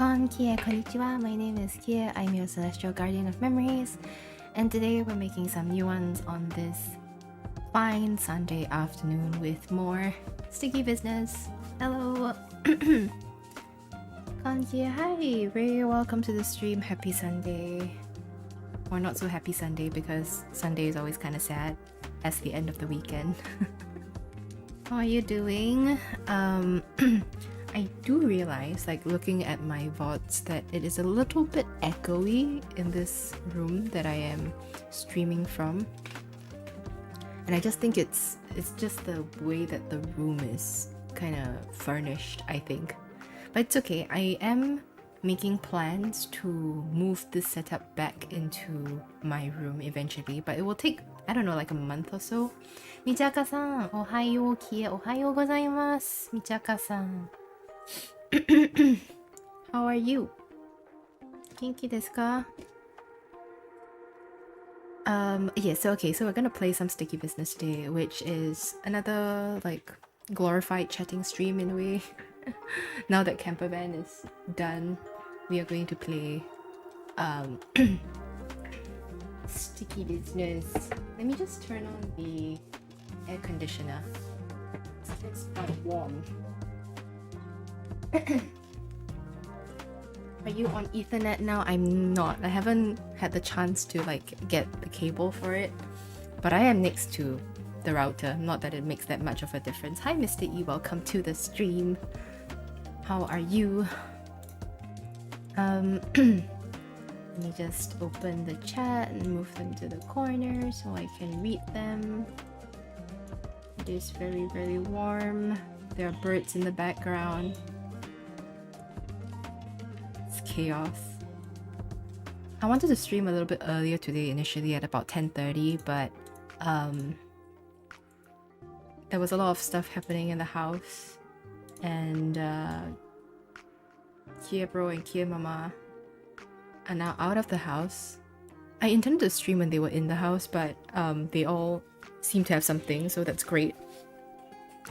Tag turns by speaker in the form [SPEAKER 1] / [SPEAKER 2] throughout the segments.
[SPEAKER 1] Kon Kie, konnichiwa. My name is Kie. I'm your celestial guardian of memories, and today we're making some new ones on this fine Sunday afternoon with more sticky business. Hello. Kon Kie, hi. Very welcome to the stream. Happy Sunday. Or not so happy Sunday because Sunday is always kind of sad as the end of the weekend. How are you doing? I do realize, like looking at my VODs, that it is a little bit echoey in this room that I am streaming from. And I just think it's just the way that the room is kind of furnished, I think. But it's okay. I am making plans to move this setup back into my room eventually, but it will take, I don't know, like a month or so. Michaka-san, ohayo kie, ohayo gozaimasu. Michaka-san. How are you? Kinki desu ka? So we're gonna play some sticky business today, which is another like glorified chatting stream in a way. Now that campervan is done, we are going to play sticky business. Let me just turn on the air conditioner. It's quite warm. Are you on Ethernet now? I'm not. I haven't had the chance to like get the cable for it, but I am next to the router. Not that it makes that much of a difference. Hi Mr. E, welcome to the stream. How are you? Let me just open the chat and move them to the corner so I can read them. It is very, very warm. There are birds in the background. It's chaos. I wanted to stream a little bit earlier today, initially at about 10:30, but there was a lot of stuff happening in the house, and Kia Bro and Kia Mama are now out of the house. I intended to stream when they were in the house, but they all seem to have something, so that's great.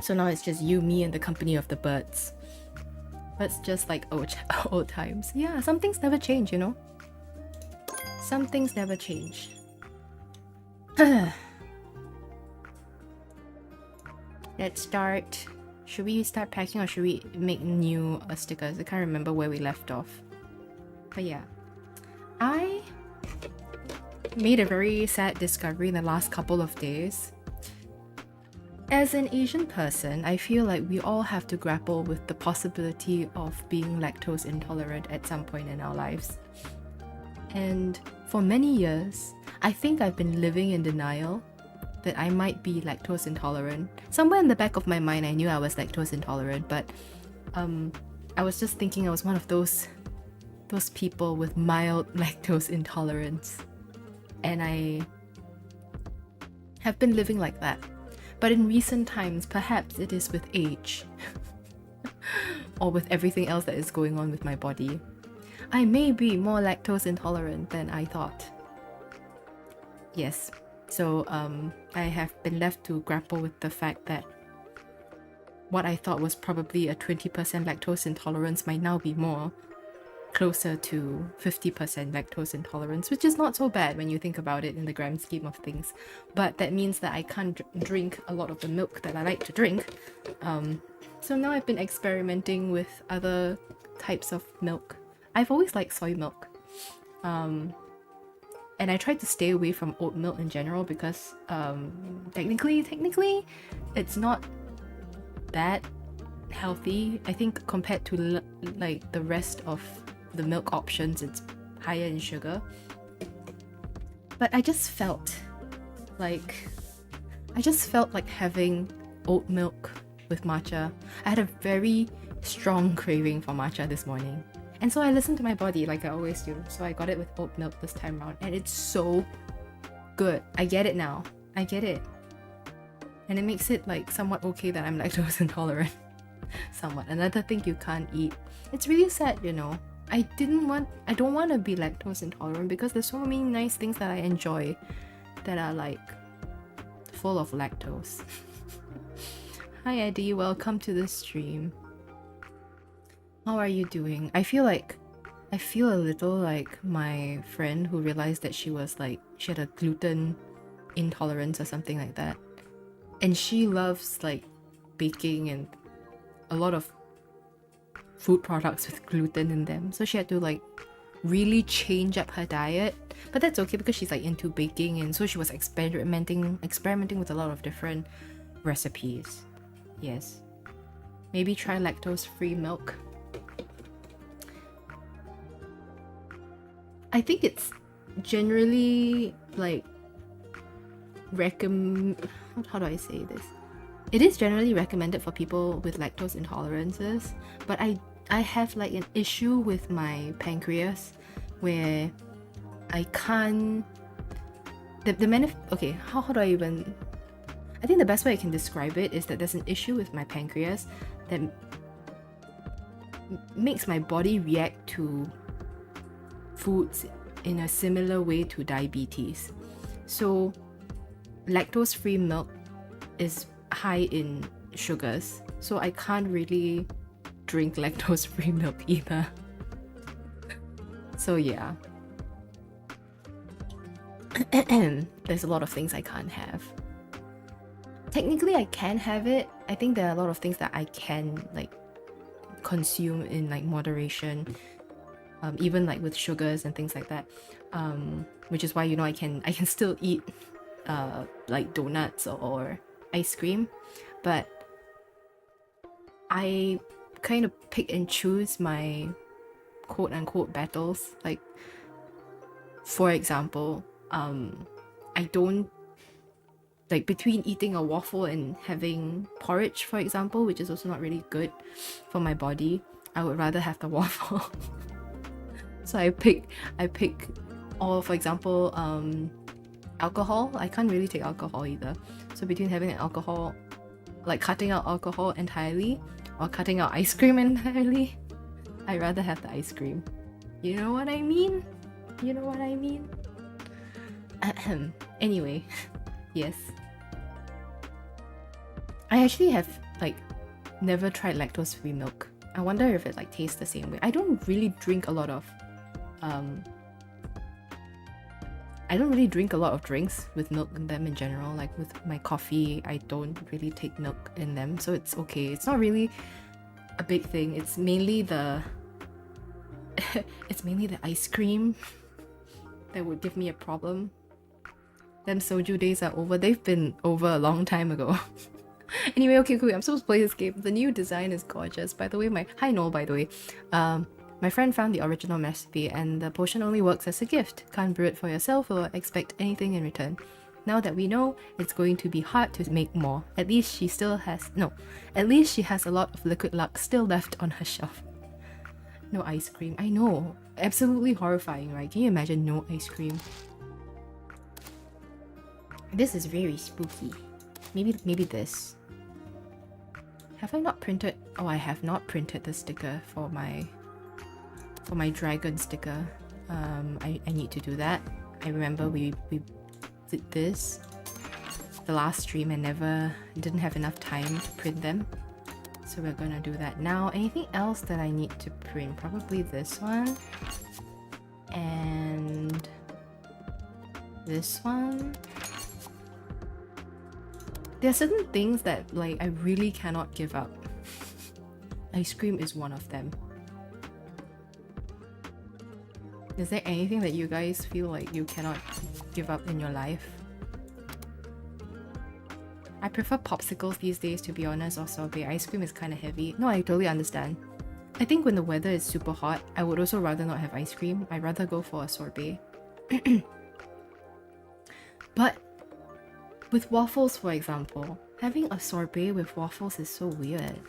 [SPEAKER 1] So now it's just you, me, and the company of the birds. But it's just like old times. Yeah, some things never change, you know? Some things never change. Let's start. Should we start packing or should we make new stickers? I can't remember where we left off. But yeah. I made a very sad discovery in the last couple of days. As an Asian person, I feel like we all have to grapple with the possibility of being lactose intolerant at some point in our lives. And for many years, I think I've been living in denial that I might be lactose intolerant. Somewhere in the back of my mind, I knew I was lactose intolerant, but I was just thinking I was one of those people with mild lactose intolerance. And I have been living like that. But in recent times, perhaps it is with age or with everything else that is going on with my body, I may be more lactose intolerant than I thought. Yes, so I have been left to grapple with the fact that what I thought was probably a 20% lactose intolerance might now be more closer to 50% lactose intolerance, which is not so bad when you think about it in the grand scheme of things. But that means that I can't drink a lot of the milk that I like to drink. So now I've been experimenting with other types of milk. I've always liked soy milk. And I tried to stay away from oat milk in general because technically it's not that healthy. I think compared to like the rest of the milk options, it's higher in sugar. But I just felt like having oat milk with matcha. I had a very strong craving for matcha this morning, and so I listened to my body like I always do. So I got it with oat milk this time around, and it's so good. I get it now. I get it, and it makes it like somewhat okay that I'm lactose intolerant. Somewhat. Another thing you can't eat. It's really sad, you know. I don't want to be lactose intolerant because there's so many nice things that I enjoy that are like full of lactose. Hi Eddie, welcome to the stream. How are you doing? I feel a little like my friend who realized that she had a gluten intolerance or something like that. And she loves like baking and a lot of food products with gluten in them. So she had to like really change up her diet. But that's okay because she's like into baking, and so she was experimenting with a lot of different recipes. Yes. Maybe try lactose-free milk. I think it's generally like how do I say this? It is generally recommended for people with lactose intolerances, but I have like an issue with my pancreas where I can't okay, how do I even, I think the best way I can describe it is that there's an issue with my pancreas that makes my body react to foods in a similar way to diabetes. So lactose-free milk is high in sugars, so I can't really drink lactose-free milk either. So yeah. There's a lot of things I can't have. Technically I can have it. I think there are a lot of things that I can like consume in like moderation, even like with sugars and things like that, which is why, you know, I can still eat like donuts or ice cream, but I kind of pick and choose my quote-unquote battles. Like, for example, I don't like, between eating a waffle and having porridge, for example, which is also not really good for my body, I would rather have the waffle. So I pick or for example, alcohol. I can't really take alcohol either. So between having alcohol, like cutting out alcohol entirely or cutting out ice cream entirely, I'd rather have the ice cream. You know what I mean? You know what I mean? Anyway, yes. I actually have like never tried lactose-free milk. I wonder if it like tastes the same way. I don't really drink a lot of drinks with milk in them in general. Like with my coffee, I don't really take milk in them, so it's okay. It's not really a big thing. It's mainly the ice cream that would give me a problem. Them soju days are over. They've been over a long time ago. Anyway, okay, cool. I'm supposed to play this game. The new design is gorgeous. By the way, hi Noel, by the way. My friend found the original recipe and the potion only works as a gift. Can't brew it for yourself or expect anything in return. Now that we know, it's going to be hard to make more. At least she has a lot of liquid luck still left on her shelf. No ice cream. I know. Absolutely horrifying, right? Can you imagine no ice cream? This is very spooky. Maybe this. Have I not printed? Oh, I have not printed the sticker for my dragon sticker. I need to do that. I remember we did this the last stream and didn't have enough time to print them. So we're gonna do that now. Anything else that I need to print? Probably this one. And this one. There are certain things that like I really cannot give up. Ice cream is one of them. Is there anything that you guys feel like you cannot give up in your life? I prefer popsicles these days, to be honest, or sorbet. Ice cream is kind of heavy. No, I totally understand. I think when the weather is super hot, I would also rather not have ice cream. I'd rather go for a sorbet. But with waffles, for example, having a sorbet with waffles is so weird.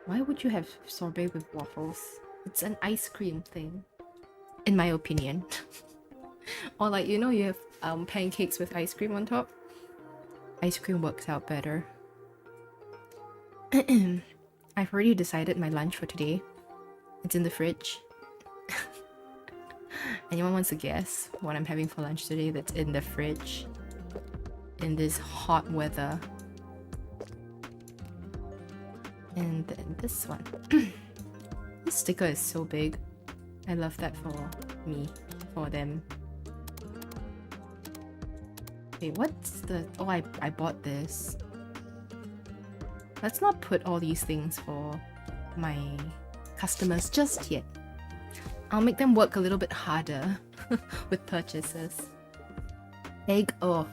[SPEAKER 1] Why would you have sorbet with waffles? It's an ice cream thing, in my opinion. Or like, you know, you have pancakes with ice cream on top. Ice cream works out better. I've already decided my lunch for today. It's in the fridge. Anyone wants to guess what I'm having for lunch today that's in the fridge? In this hot weather. And then this one. This sticker is so big. I love that for me, for them. Wait, what's the... Oh, I bought this. Let's not put all these things for my customers just yet. I'll make them work a little bit harder with purchases. Egg. Oh.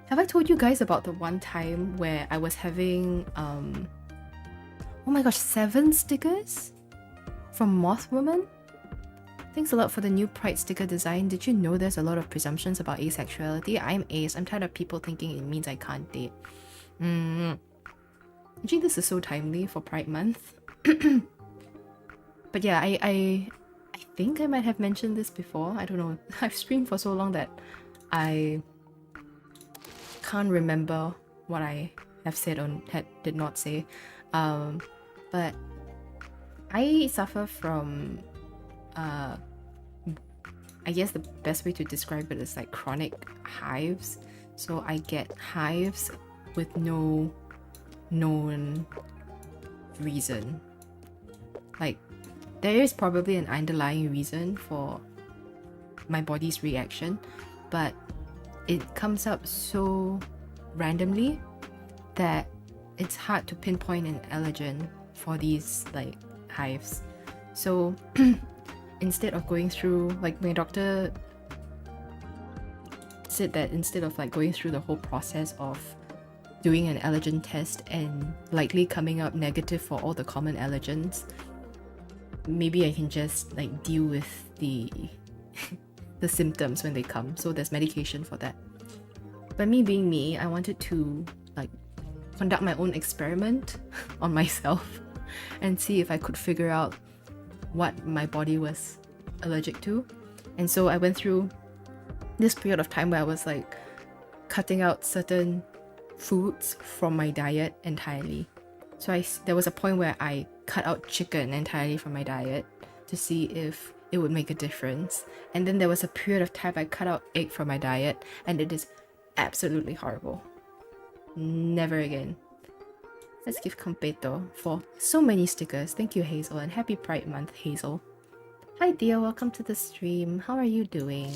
[SPEAKER 1] Have I told you guys about the one time where I was having oh my gosh, 7 stickers from Moth Woman? Thanks a lot for the new Pride sticker design. Did you know there's a lot of presumptions about asexuality? I'm ace. I'm tired of people thinking it means I can't date. Actually, this is so timely for Pride Month. But yeah, I think I might have mentioned this before. I don't know. I've streamed for so long that I can't remember what I have said or did not say. But I suffer from I guess the best way to describe it is like chronic hives. So I get hives with no known reason. Like, there is probably an underlying reason for my body's reaction, but it comes up so randomly that it's hard to pinpoint an allergen for these like hives. So instead of going through, like, my doctor said that instead of like going through the whole process of doing an allergen test and likely coming up negative for all the common allergens, maybe I can just like deal with the the symptoms when they come. So there's medication for that. But me being me, I wanted to like conduct my own experiment on myself and see if I could figure out what my body was allergic to. And so I went through this period of time where I was like cutting out certain foods from my diet entirely. So there was a point where I cut out chicken entirely from my diet to see if it would make a difference. And then there was a period of time I cut out egg from my diet, and it is absolutely horrible. Never again. Let's give Campeto for so many stickers. Thank you, Hazel, and happy Pride Month, Hazel. Hi dear, welcome to the stream. How are you doing?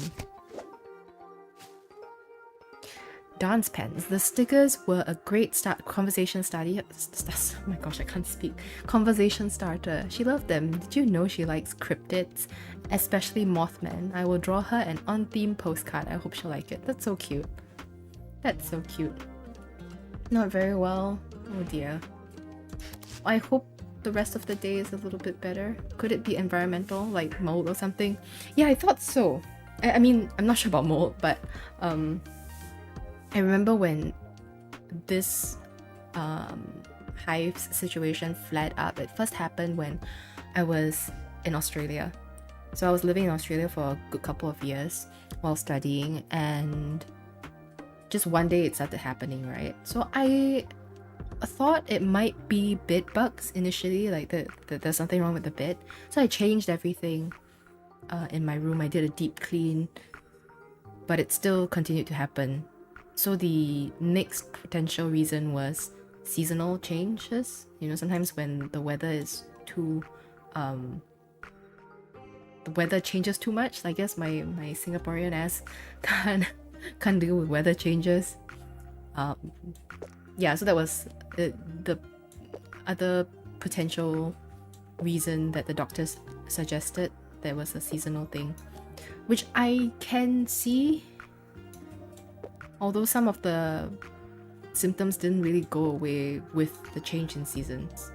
[SPEAKER 1] Dance pens. The stickers were a great conversation starter. Oh my gosh, I can't speak. Conversation starter. She loved them. Did you know she likes cryptids, especially Mothman? I will draw her an on-theme postcard. I hope she'll like it. That's so cute. That's so cute. Not very well. Oh dear. I hope the rest of the day is a little bit better. Could it be environmental, like mold or something? Yeah, I thought so. I mean, I'm not sure about mold, but I remember when this hives situation flared up. It first happened when I was in Australia. So I was living in Australia for a good couple of years while studying, and just one day it started happening, right? So I thought it might be bed bugs initially, like there's something wrong with the bed. So I changed everything in my room. I did a deep clean, but it still continued to happen. So the next potential reason was seasonal changes. You know, sometimes when the weather is too the weather changes too much. I guess my Singaporean ass can't deal with weather changes. Yeah, so that was the other potential reason that the doctors suggested. There was a seasonal thing, which I can see, although some of the symptoms didn't really go away with the change in seasons.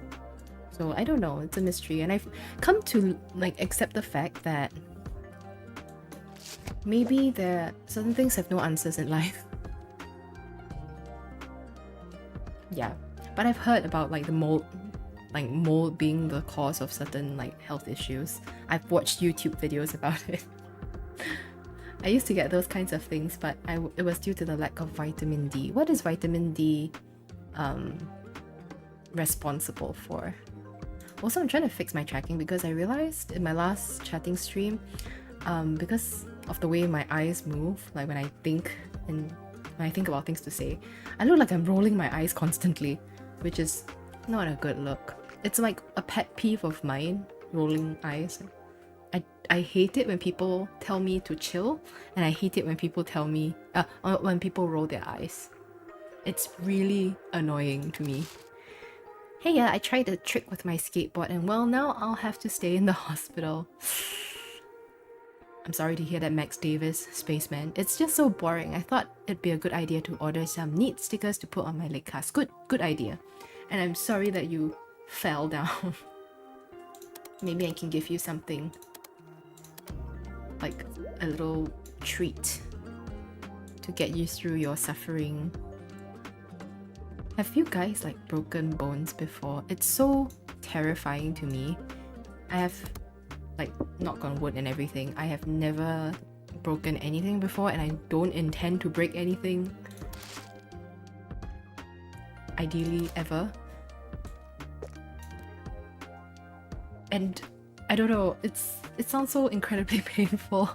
[SPEAKER 1] So I don't know, it's a mystery, and I've come to like accept the fact that maybe certain things have no answers in life. Yeah, but I've heard about like the mold being the cause of certain like health issues. I've watched YouTube videos about it. I used to get those kinds of things, but it was due to the lack of vitamin D. What is vitamin D responsible for? Also, I'm trying to fix my tracking because I realized in my last chatting stream, because of the way my eyes move, like when I think about things to say, I look like I'm rolling my eyes constantly, which is Not a good look. It's like a pet peeve of mine, rolling eyes. I hate it when people tell me to chill, and I hate it when people tell me when people roll their eyes. It's really annoying to me. Hey, yeah, I tried a trick with my skateboard, and well, now I'll have to stay in the hospital. I'm sorry to hear that, Max Davis, spaceman. It's just so boring. I thought it'd be a good idea to order some neat stickers to put on my leg cast. Good idea. And I'm sorry that you fell down. Maybe I can give you something, like a little treat to get you through your suffering. Have you guys like broken bones before? It's so terrifying to me. I have, like, knock on wood and everything, I have never broken anything before, and I don't intend to break anything. Ideally, ever. And I don't know, it sounds so incredibly painful.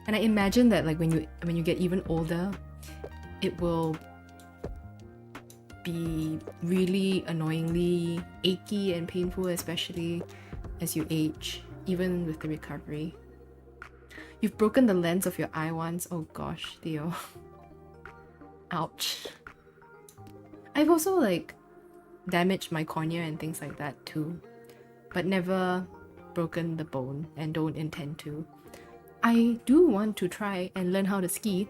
[SPEAKER 1] And I imagine that like when you get even older, it will be really annoyingly achy and painful, especially as you age, even with the recovery. You've broken the lens of your eye once. Oh gosh, Theo. Ouch. I've also like damaged my cornea and things like that too, but never broken the bone and don't intend to. I do want to try and learn how to ski.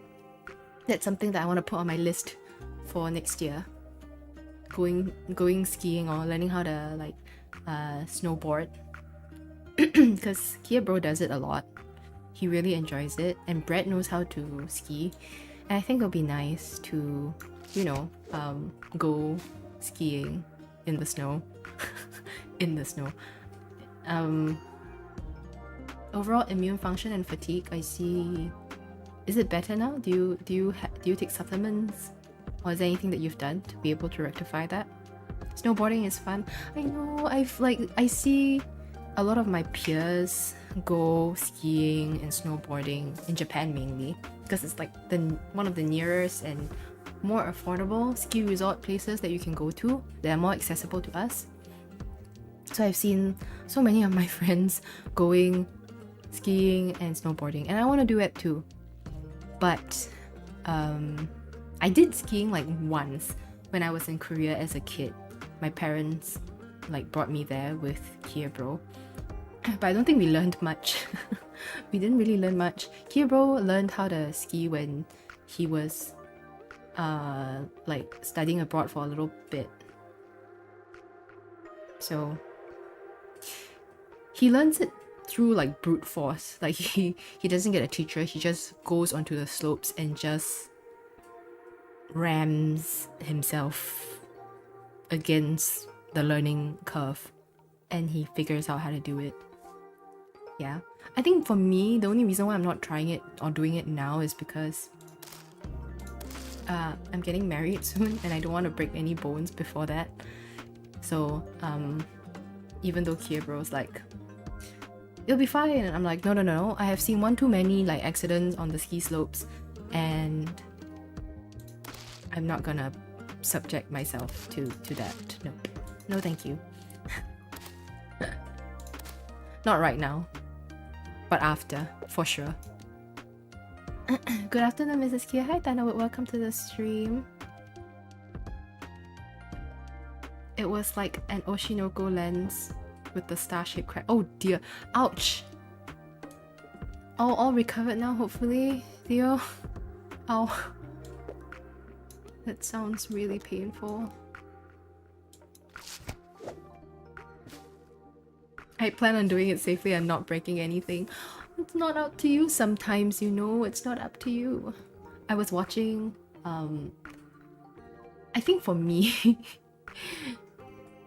[SPEAKER 1] That's something that I want to put on my list for next year. Going skiing or learning how to like snowboard. Because Kia Bro does it a lot. He really enjoys it, and Brett knows how to ski. And I think it'll be nice to, you know, go skiing in the snow. In the snow. Overall immune function and fatigue, I see. Is it better now? Do you take supplements, or is there anything that you've done to be able to rectify that? Snowboarding is fun. I know. I see a lot of my peers go skiing and snowboarding in Japan mainly, because it's like one of the nearest and more affordable ski resort places that you can go to. They are more accessible to us. So I've seen so many of my friends going skiing and snowboarding, and I want to do it too. But I did skiing like once when I was in Korea as a kid. My parents like brought me there with Kia Bro, but I don't think we learned much. We didn't really learn much. Kia Bro learned how to ski when he was like studying abroad for a little bit. So he learns it through like brute force. Like he doesn't get a teacher, he just goes onto the slopes and just rams himself against the learning curve, and he figures out how to do it. Yeah, I think for me, the only reason why I'm not trying it or doing it now is because I'm getting married soon, and I don't want to break any bones before that. So even though Kia Bro's like, it'll be fine, and I'm like, no, I have seen one too many like accidents on the ski slopes, and I'm not gonna subject myself to that. No thank you. Not right now, but after, for sure. Good afternoon, Mrs. Kia. Hi Tana, welcome to the stream. It was like an Oshinoko lens with the star-shaped crack. Oh dear, ouch. All recovered now, hopefully, Theo. Ow. That sounds really painful. I plan on doing it safely and not breaking anything. It's not up to you sometimes, you know. It's not up to you. I was watching, I think for me,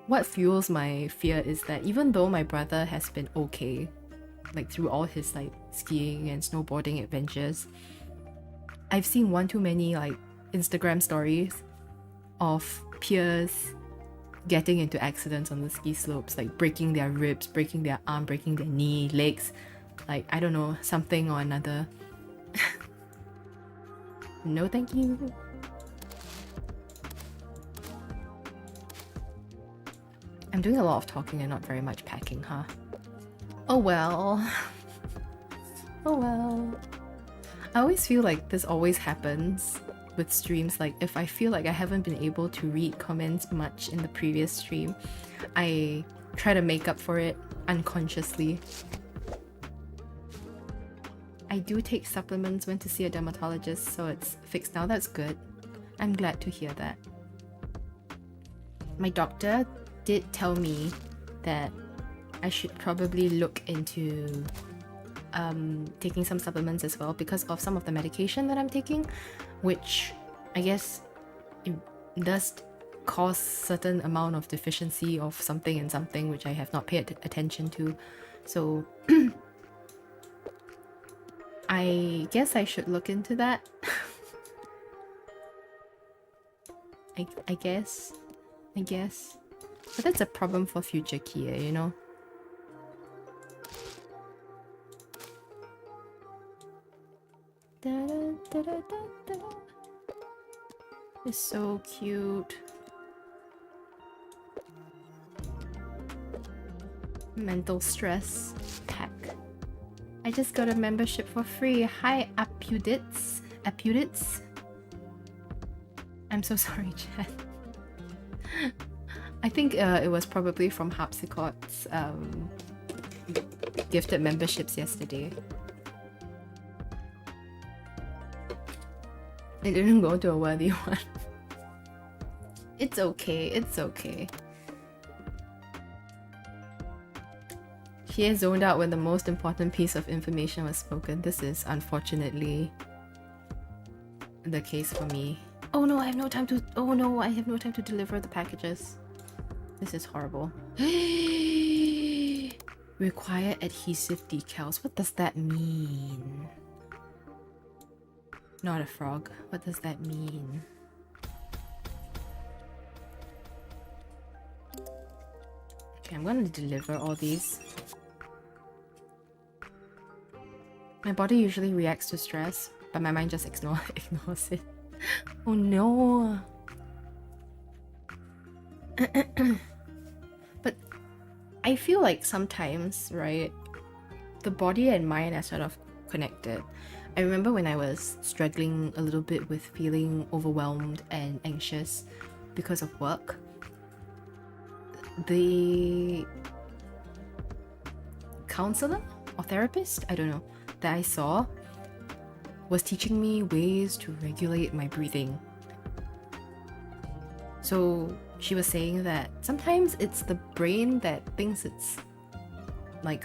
[SPEAKER 1] what fuels my fear is that even though my brother has been okay, like through all his like skiing and snowboarding adventures, I've seen one too many like Instagram stories of peers getting into accidents on the ski slopes, like breaking their ribs, breaking their arm, breaking their knee, legs, like I don't know, something or another. No thank you. I'm doing a lot of talking and not very much packing, huh? Oh well. Oh well. I always feel like this always happens with streams. Like if I feel like I haven't been able to read comments much in the previous stream, I try to make up for it unconsciously. I do take supplements when to see a dermatologist, so it's fixed now. That's good. I'm glad to hear that. My doctor did tell me that I should probably look into taking some supplements as well because of some of the medication that I'm taking, which I guess it does cause certain amount of deficiency of something and something which I have not paid attention to. So I guess I should look into that. I guess. But that's a problem for future Kia, you know? It's so cute. Mental stress pack. I just got a membership for free. Hi, Apudits. I'm so sorry, Chad. I think it was probably from Harpsichord's gifted memberships yesterday. It didn't go to a worthy one. It's okay. She has zoned out when the most important piece of information was spoken. This is unfortunately the case for me. Oh no, I have no time to deliver the packages. This is horrible. Require adhesive decals. What does that mean? Not a frog. What does that mean? Okay, I'm gonna deliver all these. My body usually reacts to stress, but my mind just ignores it. Oh no! But I feel like sometimes, right, the body and mind are sort of connected. I remember when I was struggling a little bit with feeling overwhelmed and anxious because of work, the counselor or therapist, I don't know, that I saw was teaching me ways to regulate my breathing. So she was saying that sometimes it's the brain that thinks it's like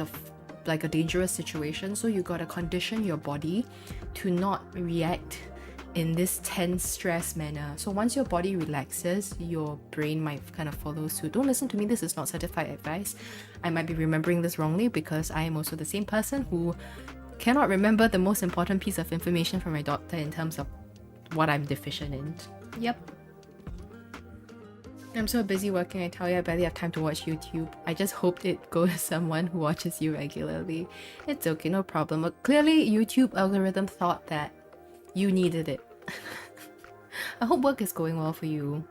[SPEAKER 1] a dangerous situation, so you gotta condition your body to not react in this tense stress manner. So once your body relaxes, your brain might kind of follow suit. Don't listen to me, this is not certified advice. I might be remembering this wrongly because I am also the same person who cannot remember the most important piece of information from my doctor in terms of what I'm deficient in. Yep. I'm so busy working, I tell you, I barely have time to watch YouTube. I just hoped it goes to someone who watches you regularly. It's okay, no problem. But clearly, YouTube algorithm thought that you needed it. I hope work is going well for you.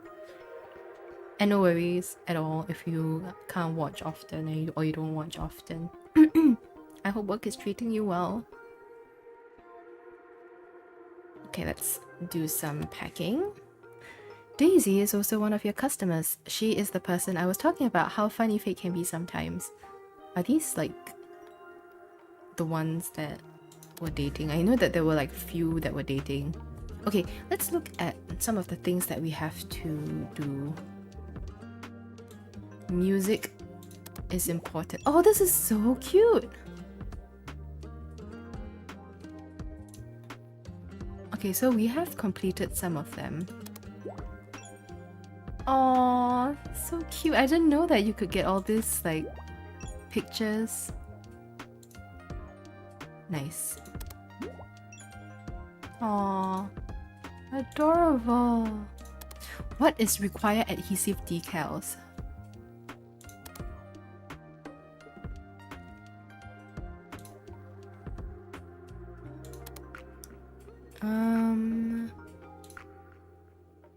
[SPEAKER 1] And no worries at all if you can't watch often or you don't watch often. I hope work is treating you well. Okay, let's do some packing. Daisy is also one of your customers. She is the person I was talking about, how funny fate can be sometimes. Are these like the ones that were dating? I know that there were like few that were dating. Okay, let's look at some of the things that we have to do. Music is important. Oh, this is so cute! Okay, so we have completed some of them. Aww, so cute. I didn't know that you could get all these like pictures. Nice. Aww, adorable. What is require adhesive decals?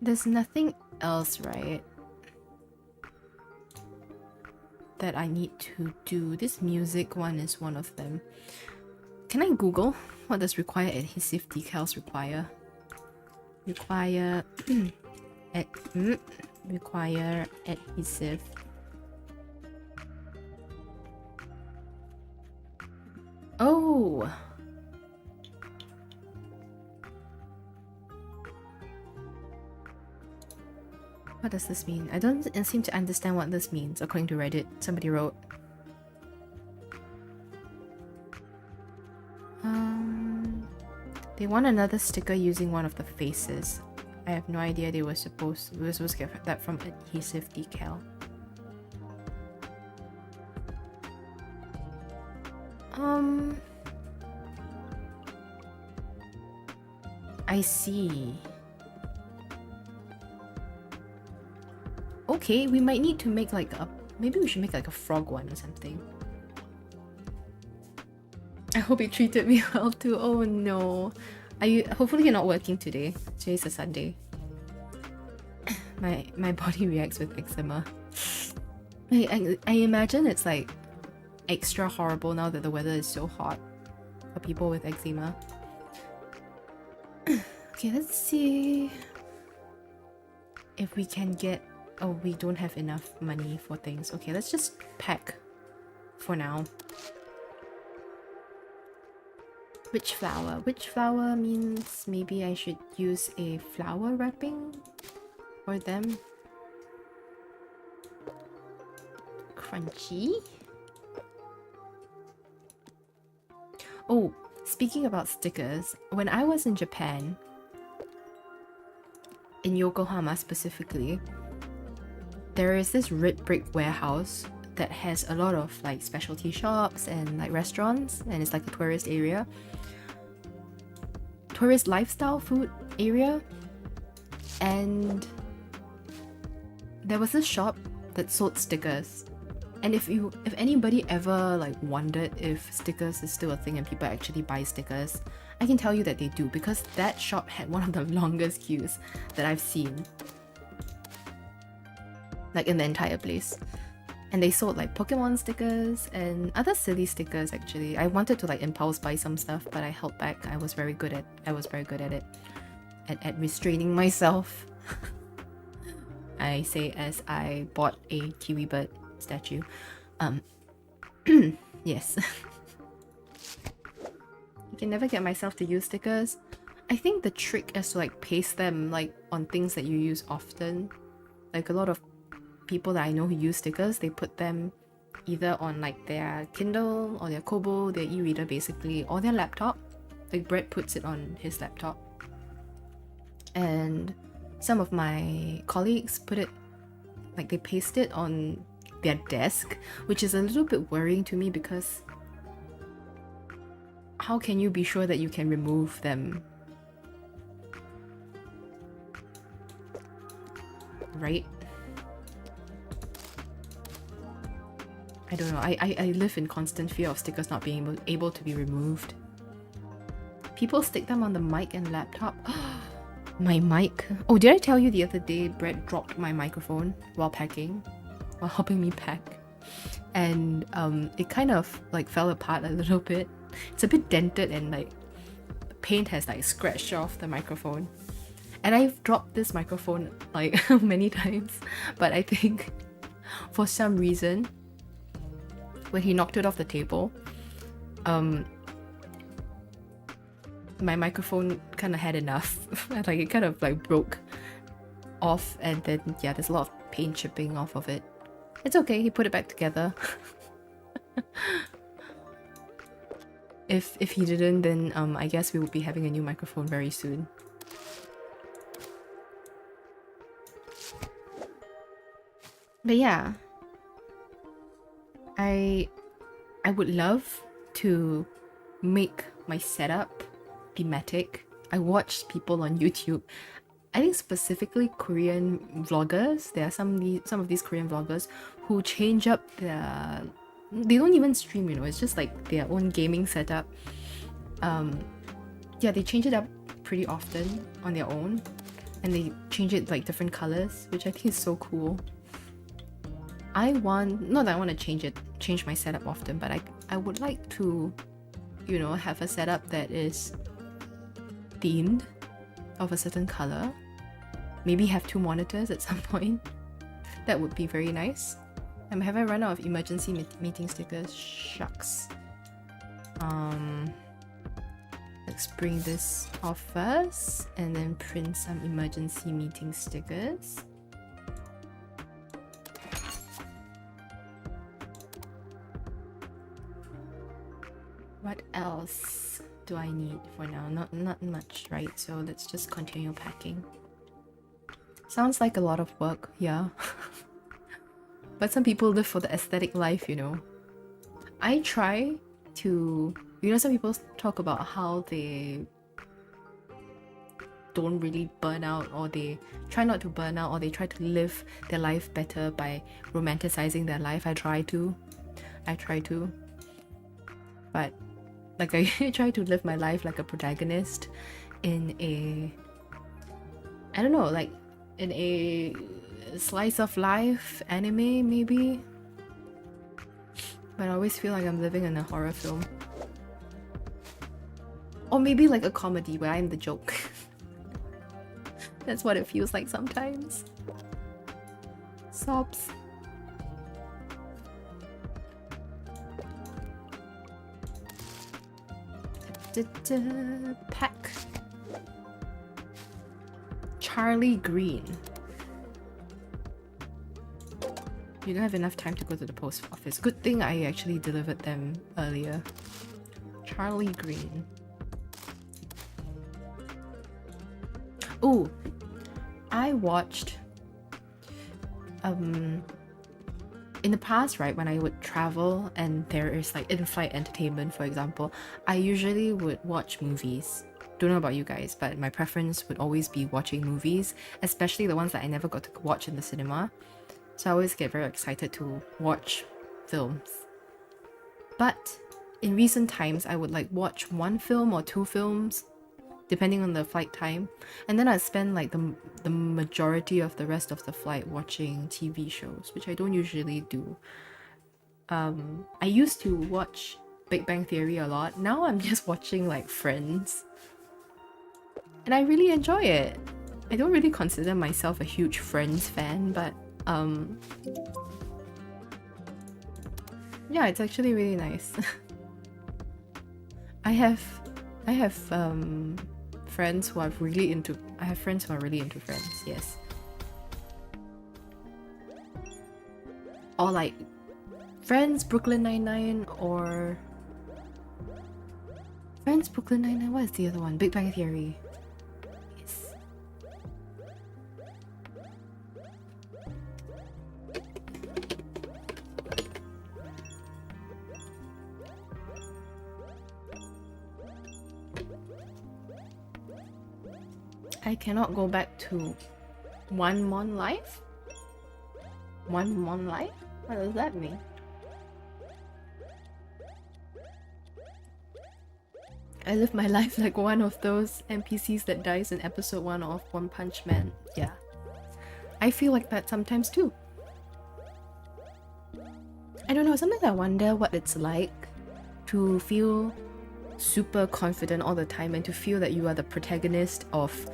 [SPEAKER 1] There's nothing else, right? that I need to do. This music one is one of them. Can I Google what does require adhesive decals require? Require require adhesive. Oh. What does this mean? I don't seem to understand what this means, according to Reddit. Somebody wrote. They want another sticker using one of the faces. I have no idea we were supposed to get that from adhesive decal. I see. Okay, we might need to make like a... Maybe we should make like a frog one or something. I hope he treated me well too. Oh no. Hopefully you're not working today. Today's a Sunday. My body reacts with eczema. I imagine it's like extra horrible now that the weather is so hot for people with eczema. Okay, let's see if we can get... Oh, we don't have enough money for things. Okay, let's just pack for now. Which flower? Which flower means maybe I should use a flower wrapping for them. Crunchy. Oh, speaking about stickers, when I was in Japan, in Yokohama specifically, there is this red brick warehouse that has a lot of like specialty shops and like restaurants, and it's like a tourist area. Tourist lifestyle food area. And there was this shop that sold stickers. And if anybody ever like wondered if stickers is still a thing and people actually buy stickers, I can tell you that they do, because that shop had one of the longest queues that I've seen, like in the entire place. And they sold like Pokemon stickers and other silly stickers actually. I wanted to like impulse buy some stuff, but I held back. I was very good at it. At restraining myself. I say as I bought a kiwi bird statue. Yes. I can never get myself to use stickers. I think the trick is to like paste them like on things that you use often. Like a lot of people that I know who use stickers, they put them either on like their Kindle or their Kobo, their e-reader basically, or their laptop. Like Brett puts it on his laptop. And some of my colleagues put it, like they paste it on their desk, which is a little bit worrying to me because how can you be sure that you can remove them? Right? I don't know. I live in constant fear of stickers not being able to be removed. People stick them on the mic and laptop. My mic. Oh, did I tell you the other day Brett dropped my microphone while packing? While helping me pack. And it kind of like fell apart a little bit. It's a bit dented and like paint has like scratched off the microphone. And I've dropped this microphone like many times, but I think for some reason when he knocked it off the table, my microphone kind of had enough. Like it kind of like broke off, and then yeah, there's a lot of paint chipping off of it. It's okay, he put it back together. If he didn't, then I guess we will be having a new microphone very soon. But yeah, I would love to make my setup thematic. I watched people on YouTube, I think specifically Korean vloggers. There are some of these Korean vloggers who change up their... They don't even stream, you know, it's just like their own gaming setup. Yeah, they change it up pretty often on their own, and they change it like different colors, which I think is so cool. not that I want to change my setup often, but I would like to, you know, have a setup that is themed of a certain color. Maybe have 2 monitors at some point. That would be very nice. Have I run out of emergency meeting stickers? Shucks. Let's bring this off first and then print some emergency meeting stickers. What else do I need for now? Not much, right? So let's just continue packing. Sounds like a lot of work, yeah. But some people live for the aesthetic life, you know. I try to, you know, some people talk about how they don't really burn out, or they try not to burn out, or they try to live their life better by romanticizing their life. I try to. But like I try to live my life like a protagonist in a, I don't know, like in a slice of life anime maybe. But I always feel like I'm living in a horror film. Or maybe like a comedy where I'm the joke. That's what it feels like sometimes. Sobs. Pack. Charlie Green. You don't have enough time to go to the post office. Good thing I actually delivered them earlier. Charlie Green. Oh, I watched in the past, right, when I would travel and there is like in-flight entertainment, for example, I usually would watch movies. Don't know about you guys, but my preference would always be watching movies, especially the ones that I never got to watch in the cinema. So I always get very excited to watch films. But in recent times, I would like watch 1 film or 2 films, depending on the flight time, and then I'd spend like the majority of the rest of the flight watching TV shows, which I don't usually do. I used to watch Big Bang Theory a lot. Now I'm just watching like Friends, and I really enjoy it. I don't really consider myself a huge Friends fan, but yeah, it's actually really nice. I have friends who are really into Friends, yes. Or like Friends, Brooklyn Nine-Nine, or Friends, Brooklyn Nine-Nine, what is the other one? Big Bang Theory. Yes. I cannot go back to one mon life? One mon life? What does that mean? I live my life like one of those NPCs that dies in episode 1 of One Punch Man. Yeah. I feel like that sometimes too. I don't know, sometimes I wonder what it's like to feel super confident all the time and to feel that you are the protagonist of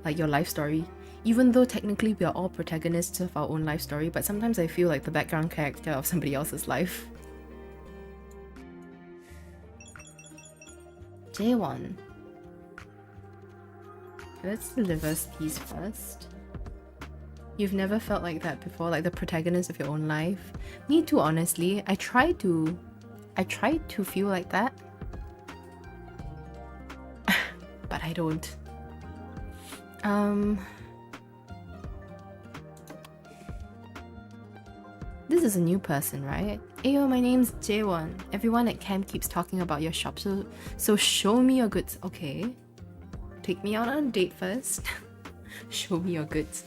[SPEAKER 1] like your life story. Even though technically we are all protagonists of our own life story, but sometimes I feel like the background character of somebody else's life. J1. Let's deliver these first. You've never felt like that before, like the protagonist of your own life? Me too, honestly. I try to feel like that. But I don't. This is a new person, right? Ayo, my name's Jaewon. Everyone at camp keeps talking about your shop, so show me your goods. Okay. Take me out on a date first. Show me your goods.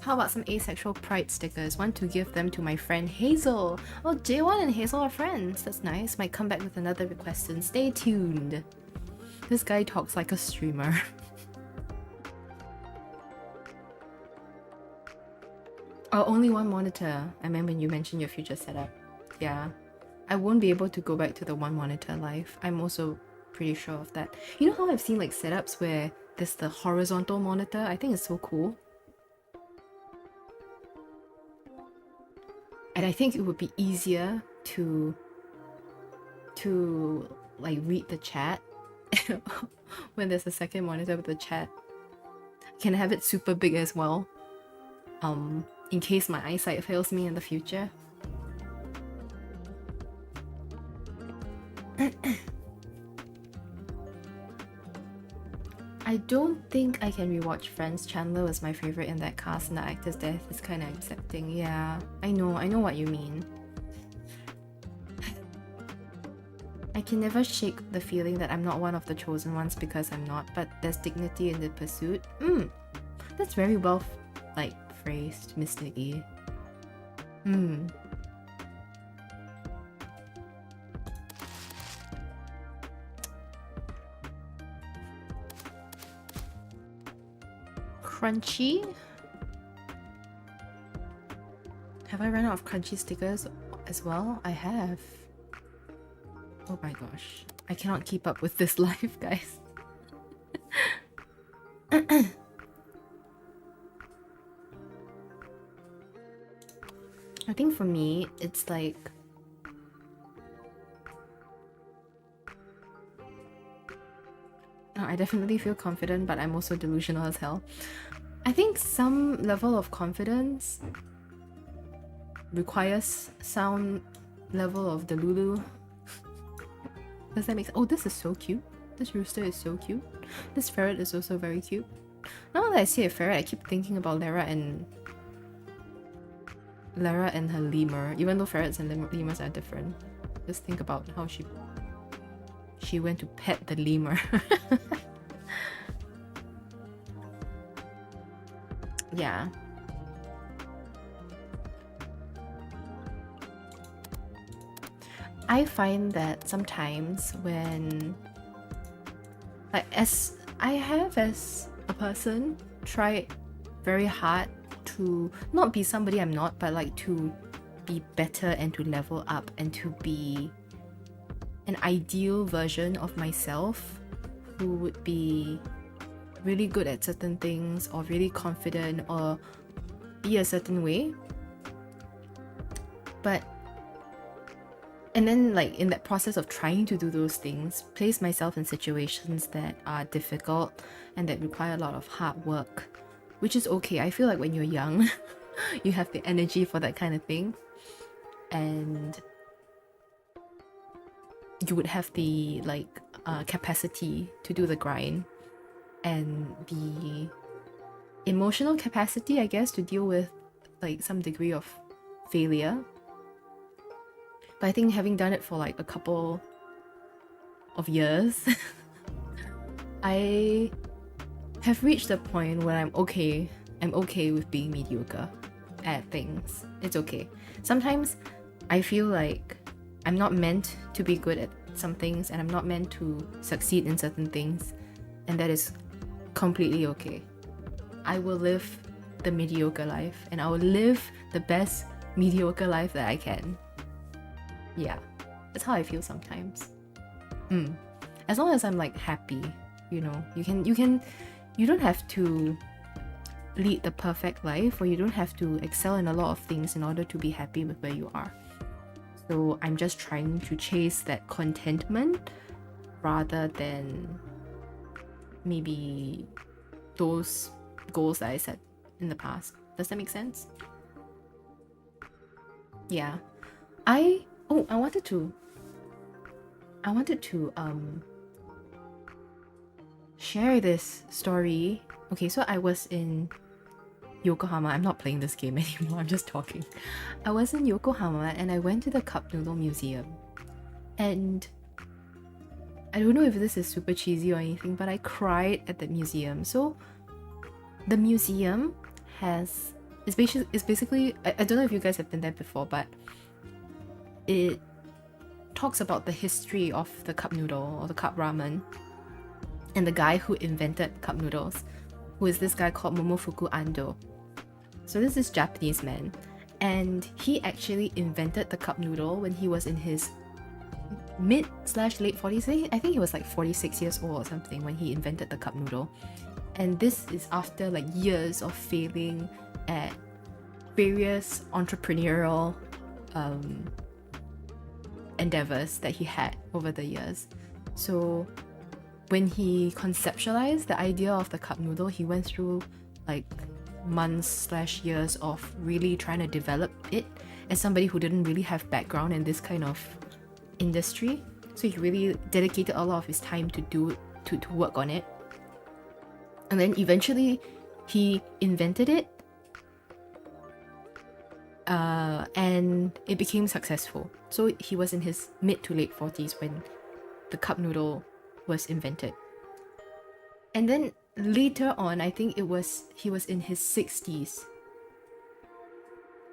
[SPEAKER 1] How about some asexual pride stickers? Want to give them to my friend Hazel. Oh, Jaewon and Hazel are friends. That's nice. Might come back with another request soon. Stay tuned. This guy talks like a streamer. Oh, only one monitor. I meant when you mentioned your future setup. Yeah. I won't be able to go back to the one monitor life. I'm also pretty sure of that. You know how I've seen like setups where there's the horizontal monitor? I think it's so cool. And I think it would be easier to like read the chat when there's a second monitor with the chat. Can have it super big as well. In case my eyesight fails me in the future. I don't think I can rewatch Friends. Chandler was my favorite in that cast, and the actor's death is kind of upsetting. Yeah, I know what you mean. I can never shake the feeling that I'm not one of the chosen ones because I'm not, but there's dignity in the pursuit. That's very well, like, phrased, Mr. E. Crunchy? Have I run out of crunchy stickers as well? I have. Oh my gosh. I cannot keep up with this life, guys. I think for me, it's like... I definitely feel confident, but I'm also delusional as hell. I think some level of confidence requires some level of delulu. Does that make sense? Oh, this is so cute. This rooster is so cute. This ferret is also very cute. Now that I see a ferret, I keep thinking about Lara and her lemur. Even though ferrets and lemurs are different. Just think about how she went to pet the lemur. Yeah. I find that sometimes when, like, as a person, tried very hard to not be somebody I'm not, but like to be better and to level up and to be an ideal version of myself who would be really good at certain things or really confident or be a certain way. And then, like, in that process of trying to do those things, place myself in situations that are difficult and that require a lot of hard work, which is okay. I feel like when you're young, you have the energy for that kind of thing, and you would have the, like, capacity to do the grind and the emotional capacity, I guess, to deal with, like, some degree of failure. But I think having done it for like a couple of years, I have reached a point where I'm okay with being mediocre at things. It's okay. Sometimes I feel like I'm not meant to be good at some things and I'm not meant to succeed in certain things, and that is completely okay. I will live the mediocre life and I will live the best mediocre life that I can. Yeah, that's how I feel sometimes. As long as I'm like happy, you know, you don't have to lead the perfect life, or you don't have to excel in a lot of things in order to be happy with where you are. So I'm just trying to chase that contentment rather than maybe those goals that I set in the past. Does that make sense? Yeah. I wanted to share this story. Okay, so I was in Yokohama. I'm not playing this game anymore, I'm just talking. I was in Yokohama and I went to the Cup Noodle Museum. And I don't know if this is super cheesy or anything, but I cried at the museum. So the museum is basically, I don't know if you guys have been there before, but it talks about the history of the cup noodle or the cup ramen and the guy who invented cup noodles, who is this guy called Momofuku Ando. So this is Japanese man, and he actually invented the cup noodle when he was in his mid/late 40s. I think he was like 46 years old or something when he invented the cup noodle. And this is after like years of failing at various entrepreneurial endeavors that he had over the years. So when he conceptualized the idea of the cup noodle, he went through like months/years of really trying to develop it as somebody who didn't really have background in this kind of industry. So he really dedicated a lot of his time to work on it. And then eventually he invented it, and it became successful. So he was in his mid to late 40s when the cup noodle was invented. And then later on, I think he was in his 60s.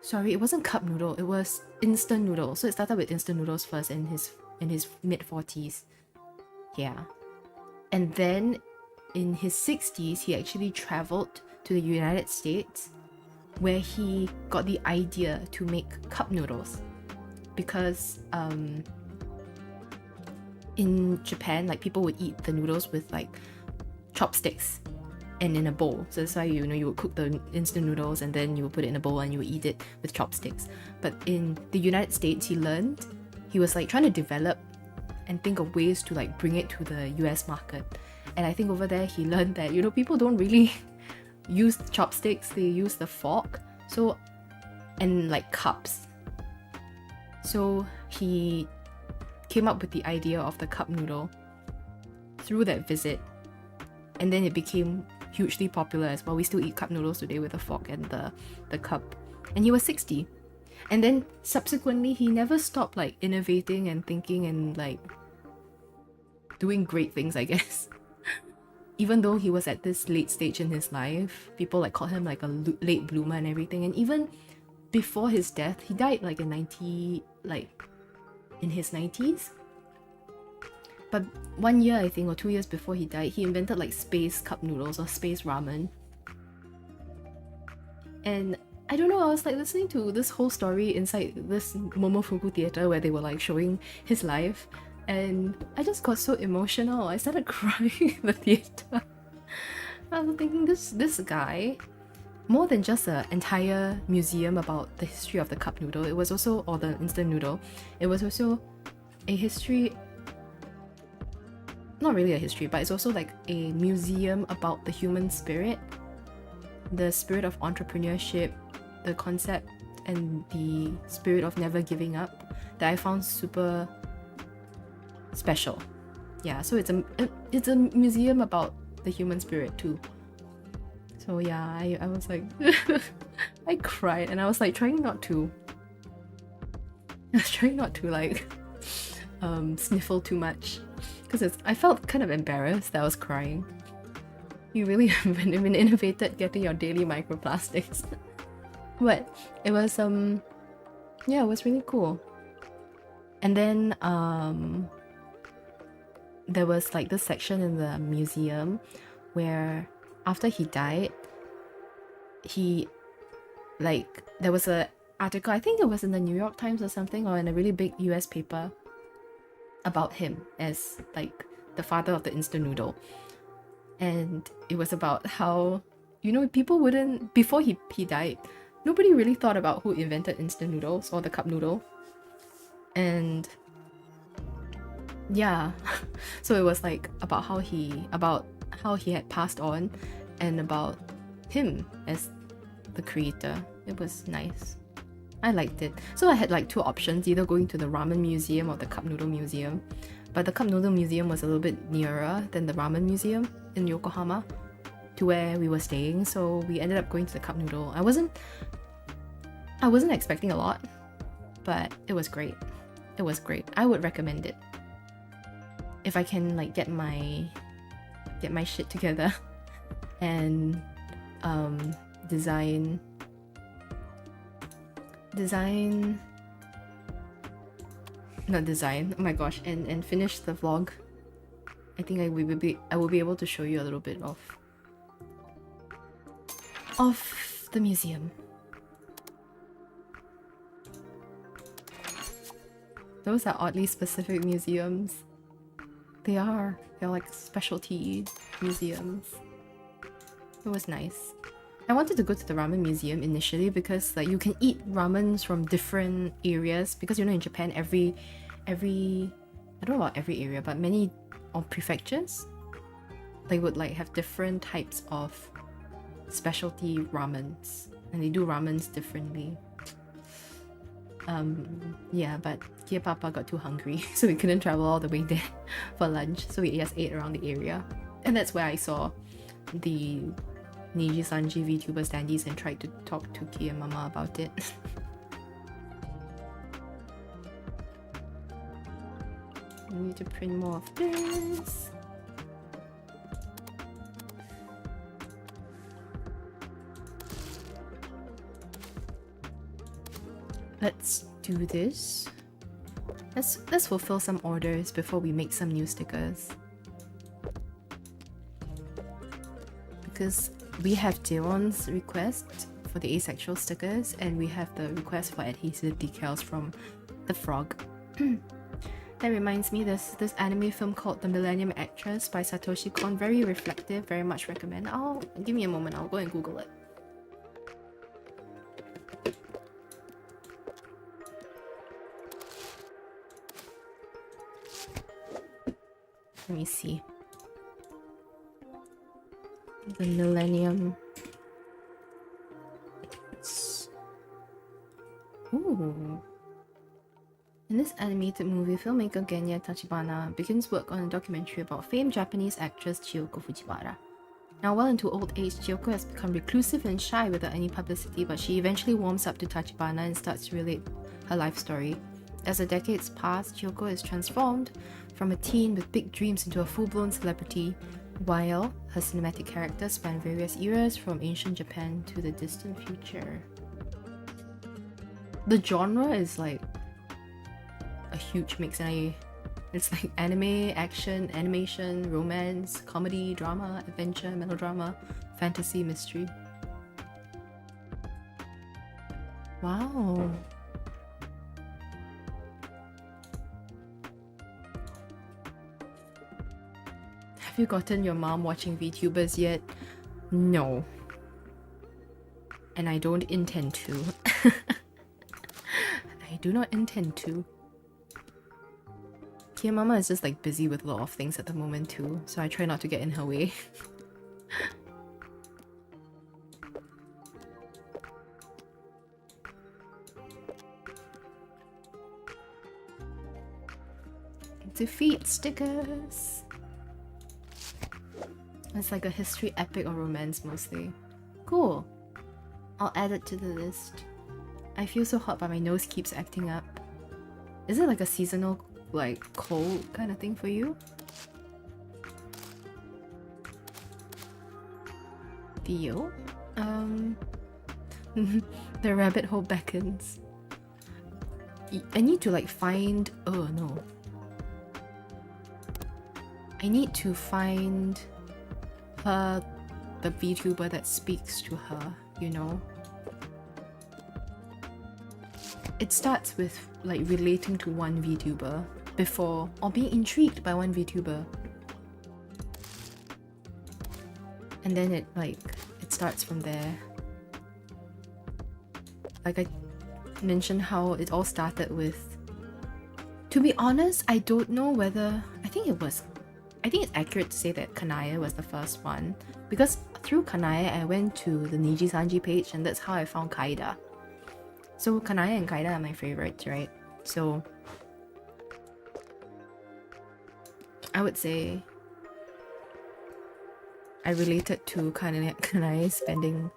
[SPEAKER 1] Sorry, it wasn't cup noodle, it was instant noodle. So it started with instant noodles first in his mid 40s. Yeah. And then in his 60s, he actually traveled to the United States, where he got the idea to make cup noodles. Because in Japan, like, people would eat the noodles with like chopsticks and in a bowl. So that's why, you know, you would cook the instant noodles and then you would put it in a bowl and you would eat it with chopsticks. But in the United States, he was like trying to develop and think of ways to like bring it to the US market. And I think over there he learned that, you know, people don't really use chopsticks, they use the fork. So, and like cups. So he came up with the idea of the cup noodle through that visit, and then it became hugely popular as well. We still eat cup noodles today with a fork and the cup. And he was 60. And then subsequently he never stopped like innovating and thinking and like doing great things, I guess. Even though he was at this late stage in his life, people like called him like a late bloomer and everything. And even before his death, he died like in his 90s. But 1 year, I think, or 2 years before he died, he invented like space cup noodles or space ramen. And I don't know, I was like listening to this whole story inside this Momofuku theater where they were like showing his life, and I just got so emotional. I started crying in the theater. I was thinking, this guy, more than just an entire museum about the history of the cup noodle, it was also, or the instant noodle, it was also a history, not really a history, but it's also like a museum about the human spirit, the spirit of entrepreneurship, the concept and the spirit of never giving up, that I found super special. Yeah, so it's a museum about the human spirit too. So yeah, I was like I cried, and I was like trying not to like sniffle too much, because I felt kind of embarrassed that I was crying. You really have been innovated getting your daily microplastics. But it was yeah, it was really cool. And then there was like this section in the museum where after he died, there was a article, I think it was in the New York Times or something, or in a really big US paper, about him as like the father of the instant noodle. And it was about how, you know, people wouldn't, before he died, nobody really thought about who invented instant noodles or the cup noodle. And yeah, so it was like about how he had passed on, and about him as the creator. It was nice. I liked it. So I had like two options, either going to the ramen museum or the cup noodle museum. But the cup noodle museum was a little bit nearer than the ramen museum in Yokohama to where we were staying, so we ended up going to the cup noodle. I wasn't expecting a lot, but it was great. It was great. I would recommend it. If I can like get my shit together and design oh my gosh, and finish the vlog, I think I will be able to show you a little bit of the museum. Those are oddly specific museums. They are. They're like specialty museums. It was nice. I wanted to go to the ramen museum initially because like you can eat ramens from different areas, because you know in Japan every I don't know about every area, but many prefectures, they would like have different types of specialty ramens, and they do ramens differently. Yeah, but Kia Papa got too hungry, so we couldn't travel all the way there for lunch, so we just ate around the area. And that's where I saw the Niji Sanji VTuber standees and tried to talk to Kia Mama about it. I need to print more of this. Let's do this. Let's fulfill some orders before we make some new stickers. Because we have Jeon's request for the asexual stickers, and we have the request for adhesive decals from the frog. That reminds me, there's this anime film called The Millennium Actress by Satoshi Kon. Very reflective, very much recommend. Give me a moment, I'll go and Google it. Let me see. The Millennium. Ooh. In this animated movie, filmmaker Genya Tachibana begins work on a documentary about famed Japanese actress Chiyoko Fujiwara. Now well into old age, Chiyoko has become reclusive and shy without any publicity, but she eventually warms up to Tachibana and starts to relate her life story. As the decades pass, Chiyoko is transformed from a teen with big dreams into a full-blown celebrity, while her cinematic characters span various eras from ancient Japan to the distant future. The genre is like a huge mix, and it's like anime, action, animation, romance, comedy, drama, adventure, melodrama, fantasy, mystery. Wow. Have you gotten your mom watching VTubers yet? No. And I don't intend to. I do not intend to. Kia Mama is just like busy with a lot of things at the moment too, so I try not to get in her way. Defeat stickers. It's like a history epic or romance mostly. Cool. I'll add it to the list. I feel so hot but my nose keeps acting up. Is it like a seasonal like cold kind of thing for you? Theo? The rabbit hole beckons. I need to like find... oh no. I need to find her, the VTuber that speaks to her, you know? It starts with like relating to one VTuber before, or being intrigued by one VTuber. And then it starts from there. Like I mentioned how it all started with... To be honest, I don't know whether... I think it's accurate to say that Kanaya was the first one, because through Kanaya I went to the Niji Sanji page and that's how I found Kaida. So Kanaya and Kaida are my favorites, right? So I would say I related to Kanaya spending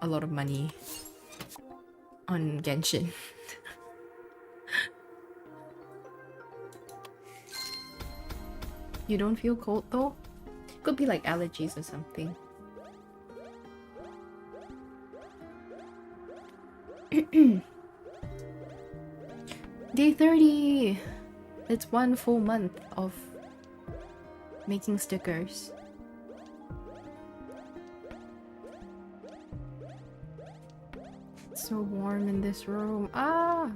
[SPEAKER 1] a lot of money on Genshin. You don't feel cold though? Could be like allergies or something. Day 30! It's 1 full month of making stickers. It's so warm in this room. Ah!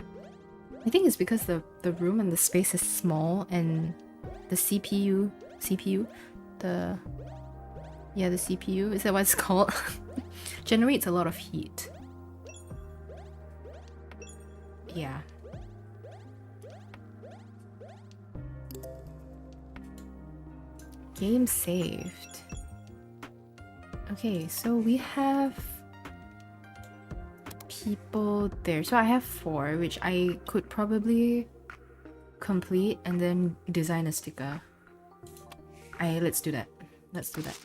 [SPEAKER 1] I think it's because the room and the space is small and the CPU, the CPU, is that what it's called? Generates a lot of heat. Yeah. Game saved. Okay, so we have people there. So I have 4, which I could probably complete and then design a sticker. Let's do that. Let's do that.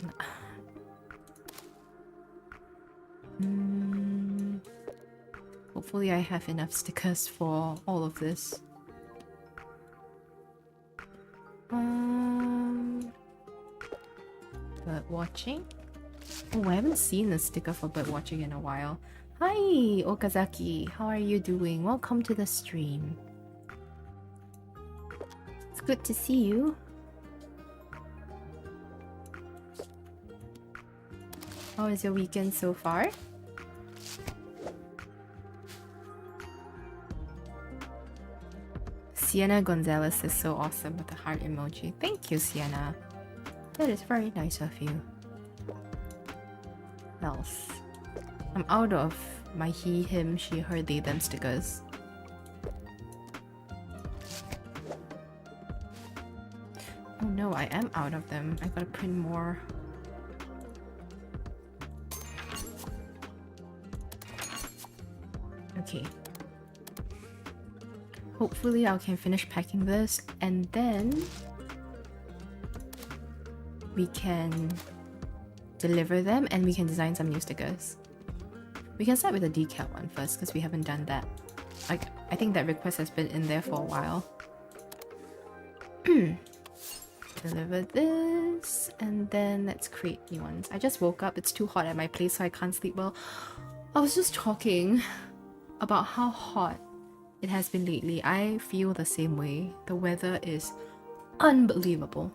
[SPEAKER 1] Hopefully I have enough stickers for all of this. Bird watching? Oh, I haven't seen a sticker for bird watching in a while. Hi, Okazaki. How are you doing? Welcome to the stream. It's good to see you. How is your weekend so far? Sienna Gonzalez is so awesome with the heart emoji. Thank you, Sienna. That is very nice of you. What else? I'm out of my he, him, she, her, they, them stickers. Oh no, I am out of them. I gotta print more. Okay. Hopefully I can finish packing this and then we can deliver them and we can design some new stickers. We can start with the decal one first because we haven't done that. Like, I think that request has been in there for a while. Deliver this and then let's create new ones. I just woke up, it's too hot at my place so I can't sleep well. I was just talking about how hot it has been lately. I feel the same way. The weather is unbelievable.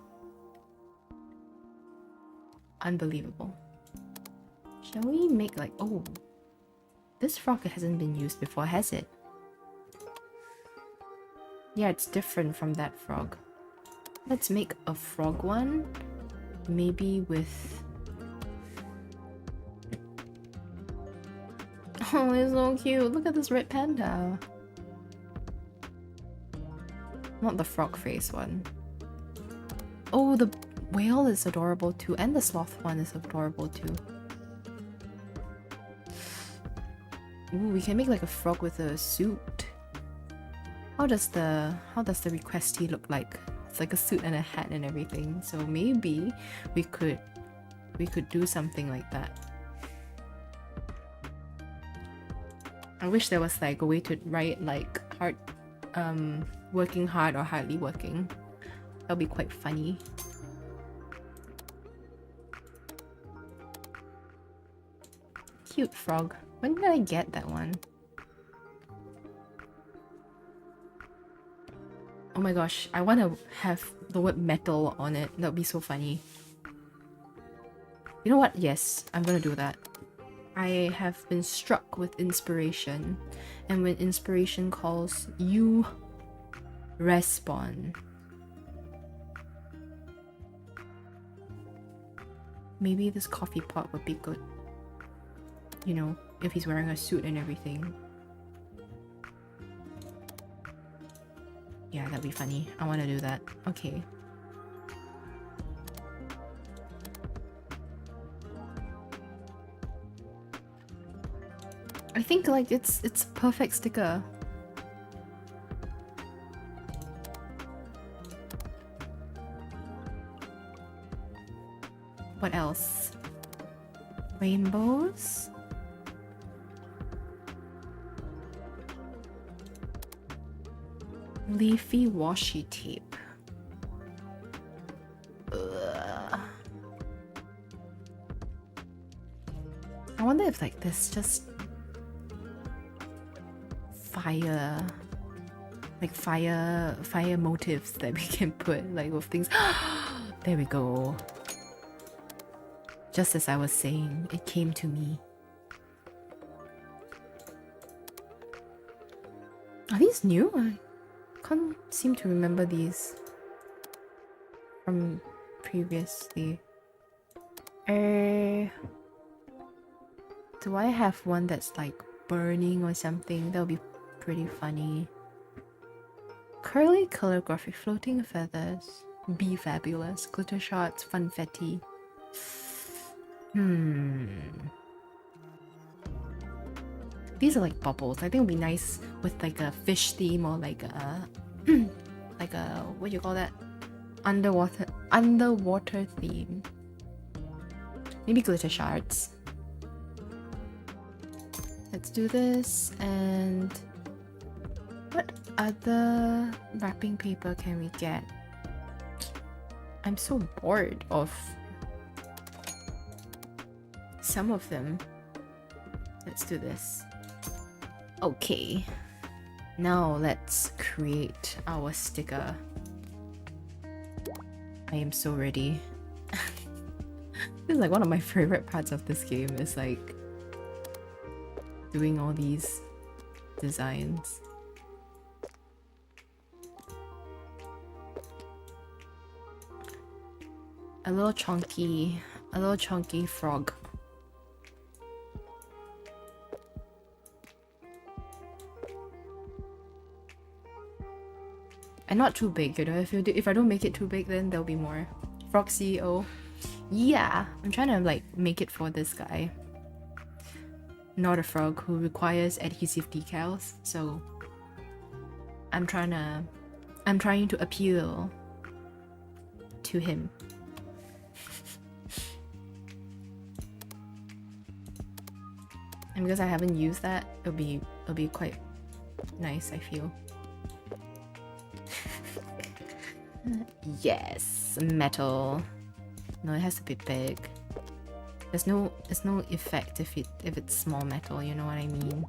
[SPEAKER 1] Unbelievable. Shall we make like, oh, this frog hasn't been used before, has it? Yeah, it's different from that frog. Let's make a frog one. Maybe with... Oh, it's so cute. Look at this red panda. Not the frog face one. Oh, the whale is adorable too. And the sloth one is adorable too. Ooh, we can make like a frog with a suit. How does the requestee look like? It's like a suit and a hat and everything. So maybe we could do something like that. I wish there was like a way to write like hard, working hard or hardly working. That'll be quite funny. Cute frog. When did I get that one? Oh my gosh, I want to have the word metal on it. That would be so funny. You know what? Yes, I'm gonna do that. I have been struck with inspiration. And when inspiration calls, you respond. Maybe this coffee pot would be good. You know, if he's wearing a suit and everything. Yeah, that'd be funny. I want to do that. Okay. I think like it's a perfect sticker. What else? Rainbows? Leafy washi tape. Ugh. I wonder if like there's just fire motifs that we can put like with things. There we go. Just as I was saying, it came to me. Are these new? I can't seem to remember these from previously. Do I have one that's like burning or something? That would be pretty funny. Curly calligraphy, floating feathers, be fabulous, glitter shots, funfetti. These are like bubbles. I think it would be nice with like a fish theme or like a like a, what do you call that? Underwater theme. Maybe glitter shards. Let's do this. And what other wrapping paper can we get? I'm so bored of some of them. Let's do this. Okay. Now let's create our sticker. I am so ready. This is like one of my favorite parts of this game, is like doing all these designs. A little chunky frog. And not too big, you know. If I don't make it too big, then there'll be more. Frog CEO. Yeah, I'm trying to like make it for this guy. Not a frog who requires adhesive decals, so I'm trying to appeal to him. And because I haven't used that, it'll be quite nice, I feel. Yes, metal. No, it has to be big. There's no effect if it's small metal, you know what I mean?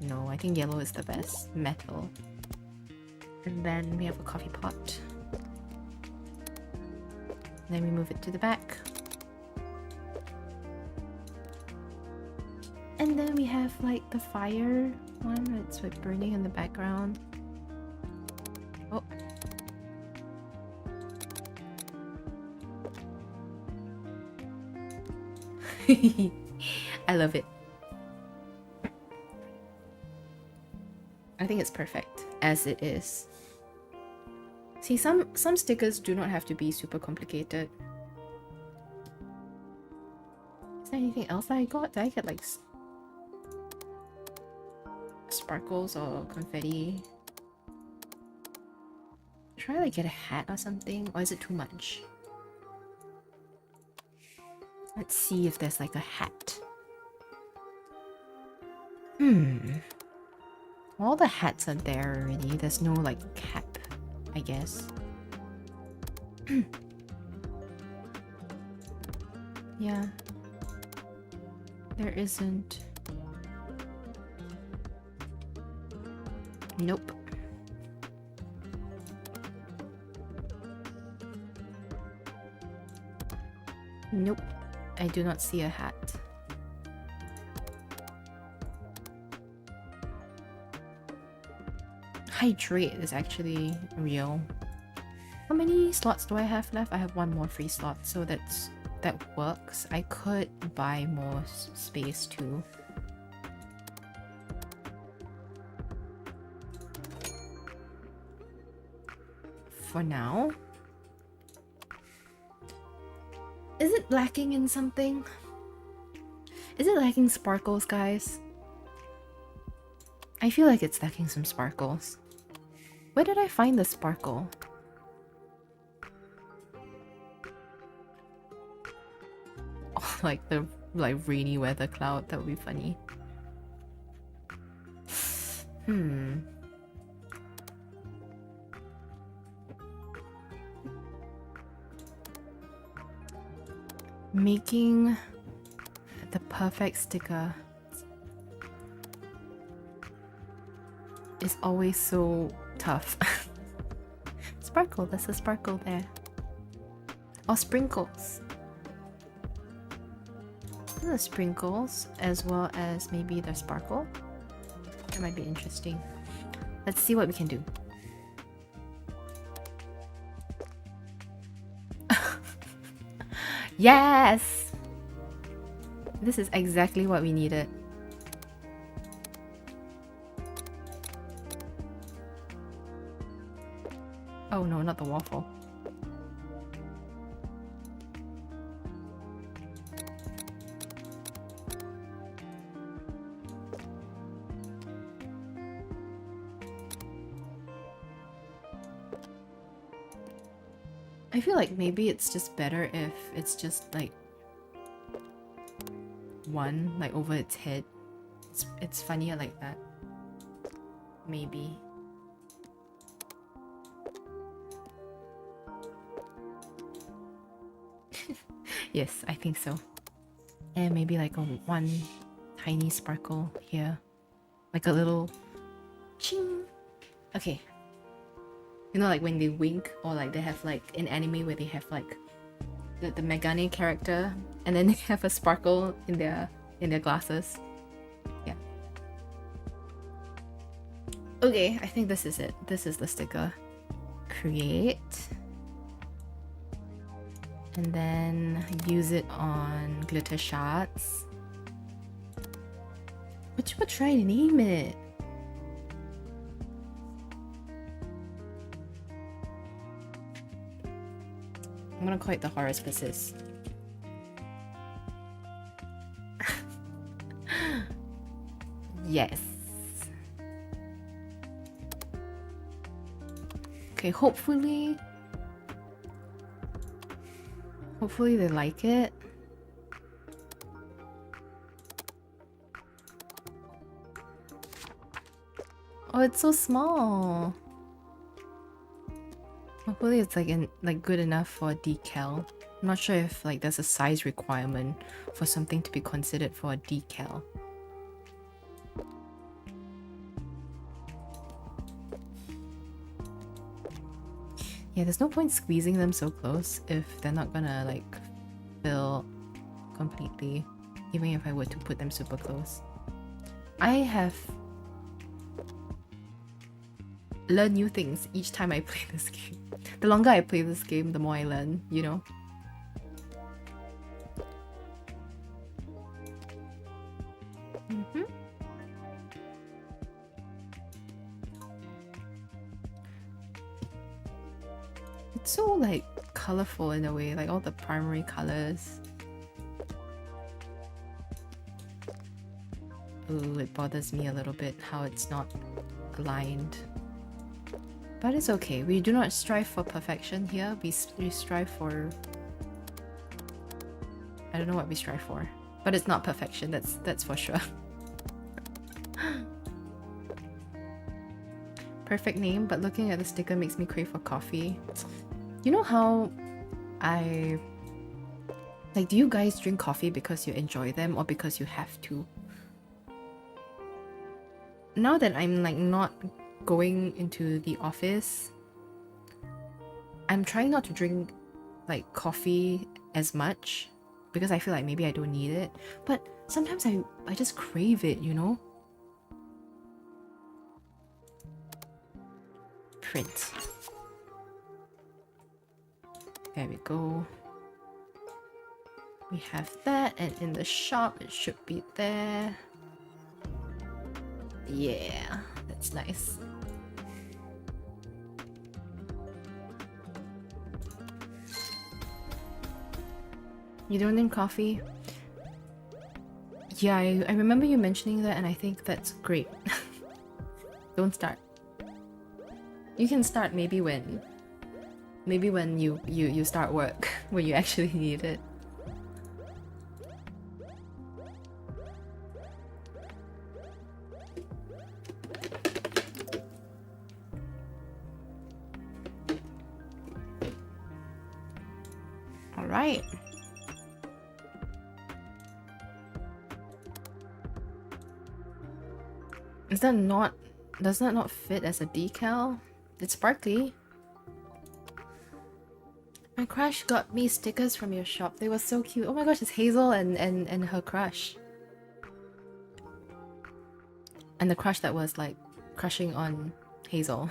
[SPEAKER 1] No, I think yellow is the best. Metal. And then we have a coffee pot. Then we move it to the back. And then we have like the fire one, it's like burning in the background. Oh. I love it. I think it's perfect as it is. See, some stickers do not have to be super complicated. Is there anything else that I got? Did I get like sparkles or confetti? Should I like get a hat or something? Or is it too much? Let's see if there's like a hat. All the hats are there already. There's no like cap, I guess. Yeah. There isn't. Nope. Nope. I do not see a hat. Hydrate is actually real. How many slots do I have left? I have one more free slot, so that works. I could buy more space too. For now. Is it lacking in something? Is it lacking sparkles, guys? I feel like it's lacking some sparkles. Where did I find the sparkle? Oh, like the rainy weather cloud. That would be funny. Making the perfect sticker is always so tough. Sparkle, there's a sparkle there. Or sprinkles. The sprinkles as well as maybe the sparkle. That might be interesting. Let's see what we can do. Yes! This is exactly what we needed. Oh no, not the waffle. I feel like maybe it's just better if it's just like one, like over its head. It's funnier like that. Maybe. Yes, I think so. And maybe like one tiny sparkle here. Like a little ching. Okay. You know, like when they wink, or like they have like in anime where they have like the Megane character, and then they have a sparkle in their glasses. Yeah. Okay, I think this is it. This is the sticker. Create. And then use it on glitter shards. What you would try to name it? I'm gonna call it the Harassment. Yes. Okay, hopefully they like it. Oh, it's so small. Hopefully it's like good enough for a decal. I'm not sure if like there's a size requirement for something to be considered for a decal. Yeah, there's no point squeezing them so close if they're not gonna like fill completely, even if I were to put them super close. I have learned new things each time I play this game. The longer I play this game, the more I learn, you know? It's so like colorful in a way, like all the primary colors. Ooh, it bothers me a little bit how it's not aligned. But it's okay. We do not strive for perfection here. We strive for... I don't know what we strive for. But it's not perfection, that's for sure. Perfect name, but looking at the sticker makes me crave for coffee. You know how I... Like, do you guys drink coffee because you enjoy them or because you have to? Now that I'm like not going into the office, I'm trying not to drink like coffee as much because I feel like maybe I don't need it. But sometimes I just crave it, you know? Print. There we go. We have that, and in the shop it should be there. Yeah, that's nice. You don't drink coffee? Yeah, I remember you mentioning that, and I think that's great. Don't start. You can start maybe when you start work, when you actually need it. All right. Does that not fit as a decal? It's sparkly. My crush got me stickers from your shop. They were so cute. Oh my gosh, it's Hazel and her crush. And the crush that was like crushing on Hazel.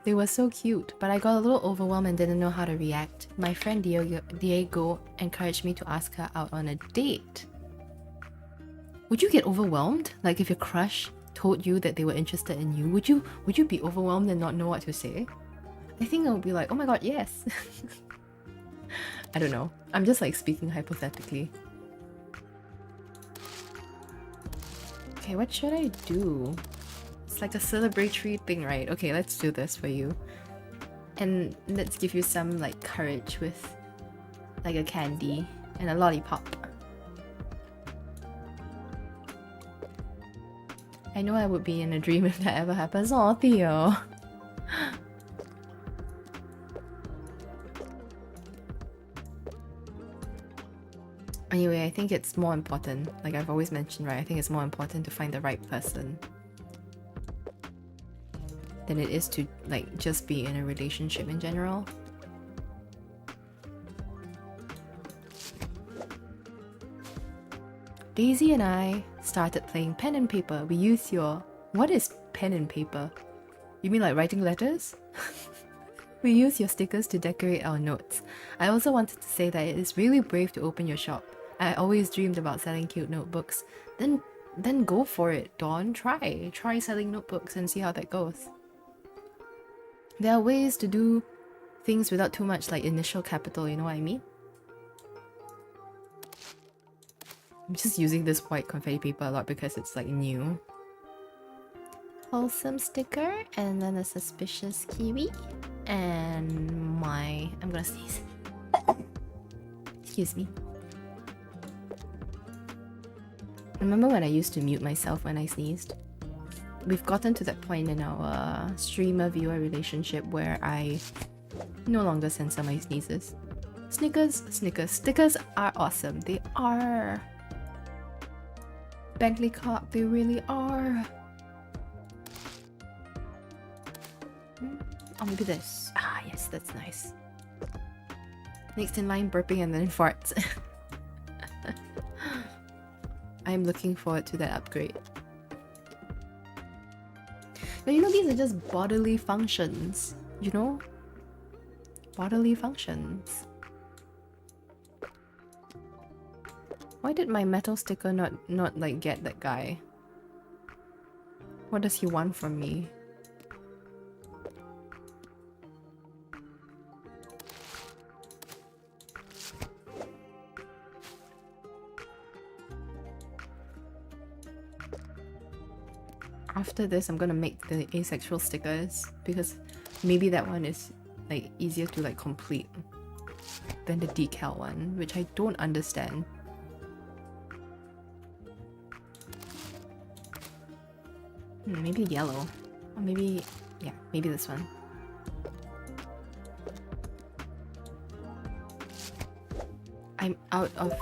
[SPEAKER 1] They were so cute, but I got a little overwhelmed and didn't know how to react. My friend Diego encouraged me to ask her out on a date. Would you get overwhelmed? Like if your crush told you that they were interested in you, would you be overwhelmed and not know what to say? I think I would be like, oh my god, yes. I don't know. I'm just like speaking hypothetically. Okay, what should I do? It's like a celebratory thing, right? Okay, let's do this for you. And let's give you some like courage with like a candy and a lollipop. I know I would be in a dream if that ever happens. Aw, Theo. Anyway, I think it's more important, like I've always mentioned, right? I think it's more important to find the right person than it is to like just be in a relationship in general. Daisy and I started playing pen and paper. We use your... What is pen and paper? You mean like writing letters? We use your stickers to decorate our notes. I also wanted to say that it is really brave to open your shop. I always dreamed about selling cute notebooks. Then go for it, Dawn. Try selling notebooks and see how that goes. There are ways to do things without too much like initial capital, you know what I mean? I'm just using this white confetti paper a lot because it's like new. Wholesome sticker, and then a suspicious kiwi, and my... I'm gonna sneeze. Excuse me. Remember when I used to mute myself when I sneezed? We've gotten to that point in our streamer-viewer relationship where I no longer censor my sneezes. Stickers are awesome. They are. Bentley Clark, they really are. Oh, maybe this. Ah, yes, that's nice. Next in line, burping and then farts. I'm looking forward to that upgrade. But you know, these are just bodily functions, you know? Bodily functions. Why did my metal sticker not like get that guy? What does he want from me? After this, I'm gonna make the asexual stickers because maybe that one is like easier to like complete than the decal one, which I don't understand. Maybe yellow. Or maybe... yeah, maybe this one. I'm out of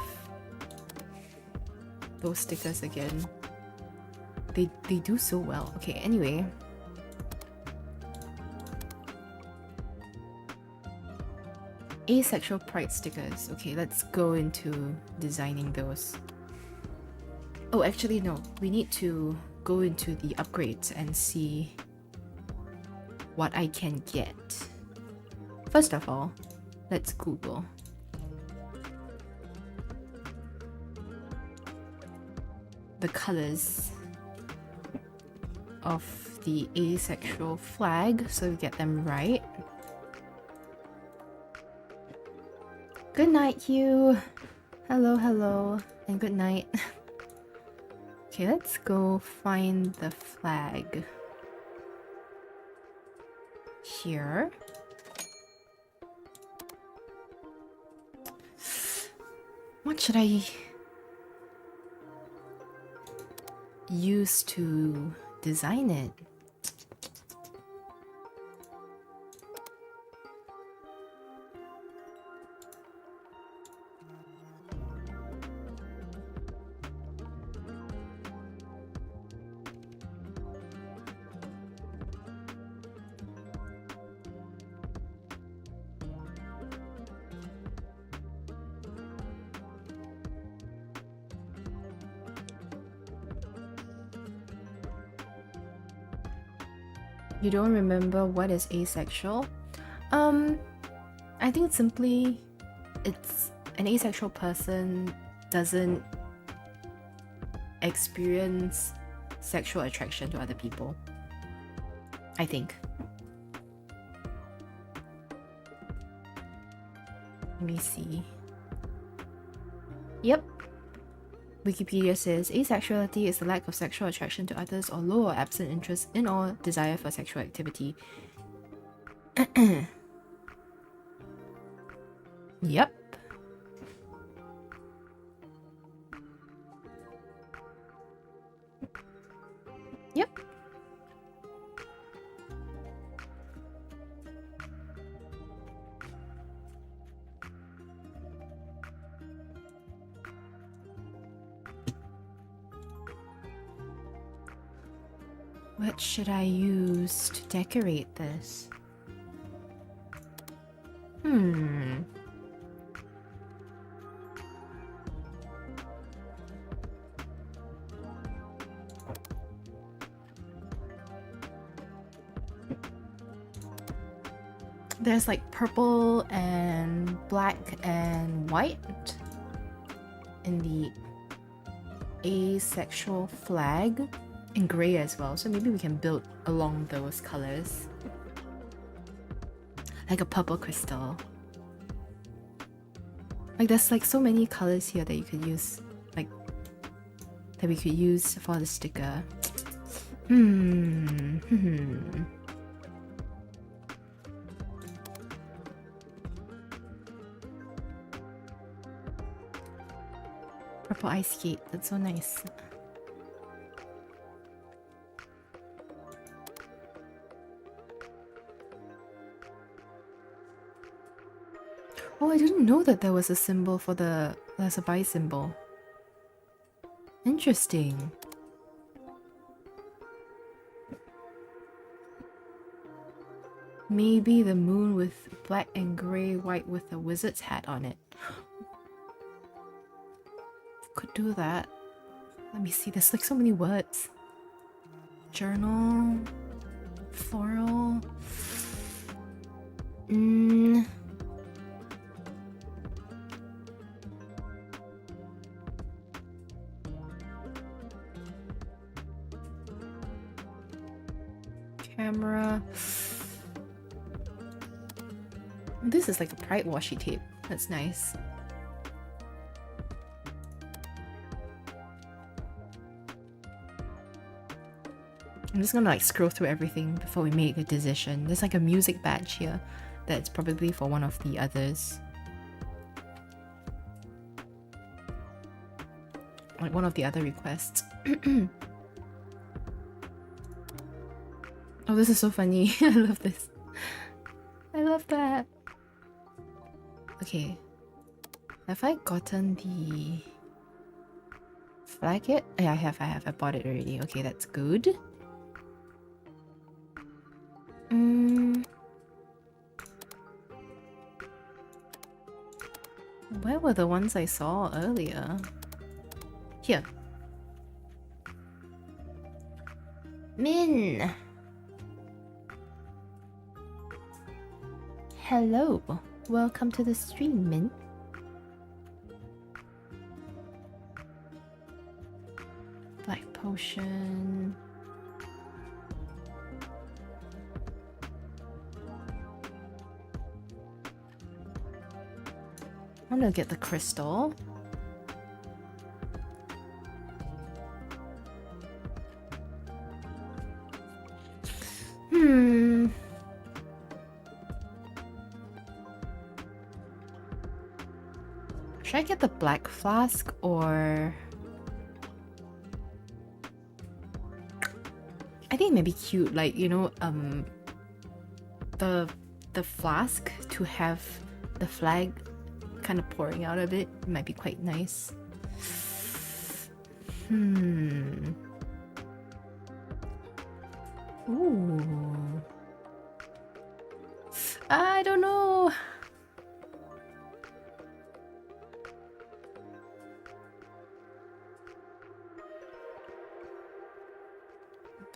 [SPEAKER 1] those stickers again. They do so well. Okay, anyway. Asexual pride stickers. Okay, let's go into designing those. Oh, actually no. We need to go into the upgrades and see what I can get. First of all, let's Google. The colors of the asexual flag so we get them right. Good night, Hugh. Hello, and good night. Okay, let's go find the flag. Here. What should I use to design it? You don't remember what is asexual? I think simply it's an asexual person doesn't experience sexual attraction to other people. I think. Let me see. Yep. Wikipedia says asexuality is the lack of sexual attraction to others or low or absent interest in or desire for sexual activity. Yep. Yep. What should I use to decorate this? There's like purple and black and white in the asexual flag, and gray as well, so maybe we can build along those colors, like a purple crystal. Like there's like so many colors here that you could use, like that we could use for the sticker. Purple ice skate, that's so nice. Oh, I didn't know that there was a symbol for there's a buy symbol. Interesting. Maybe the moon with black and gray, white with a wizard's hat on it. Could do that. Let me see, there's like so many words. Journal, floral. Camera. This is like a pride washi tape. That's nice. I'm just gonna like scroll through everything before we make a decision. There's like a music badge here that's probably for one of the others. Like one of the other requests. Oh, this is so funny. I love this. I love that. Okay. Have I gotten the flag yet? Yeah, I have. I bought it already. Okay, that's good. Where were the ones I saw earlier? Here. Min! Hello. Welcome to the stream, Min. Black potion. I'm gonna get the crystal. Should I get the black flask or... I think it may be cute, like, you know, the flask to have the flag kind of pouring out of it might be quite nice. Ooh. I don't know.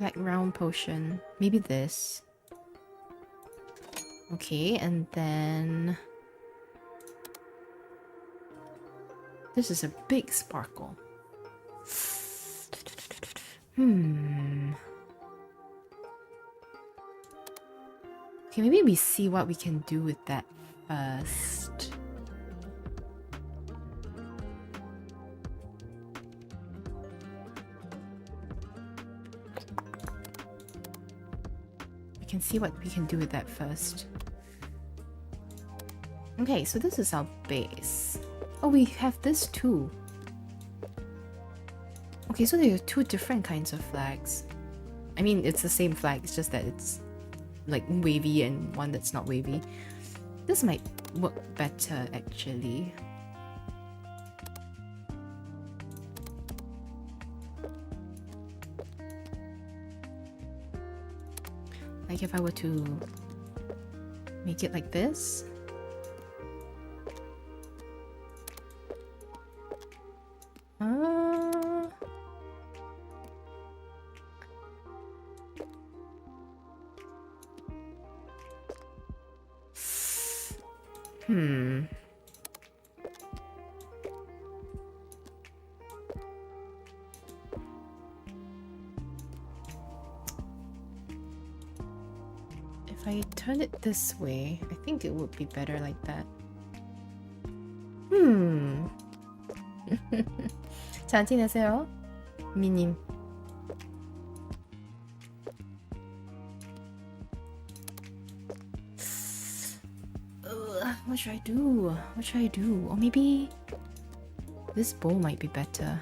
[SPEAKER 1] Black round potion. Maybe this. Okay, and then... This is a big sparkle. Okay, maybe we see what we can do with that first. We can see what we can do with that first. Okay, so this is our base. Oh, we have this too. Okay, so there are two different kinds of flags. I mean, it's the same flag, it's just that it's like wavy and one that's not wavy. This might work better actually. Like if I were to make it like this. If I turn it this way, I think it would be better like that. 잘 지내세요? 미님. What should I do? What should I do? Or maybe this bowl might be better.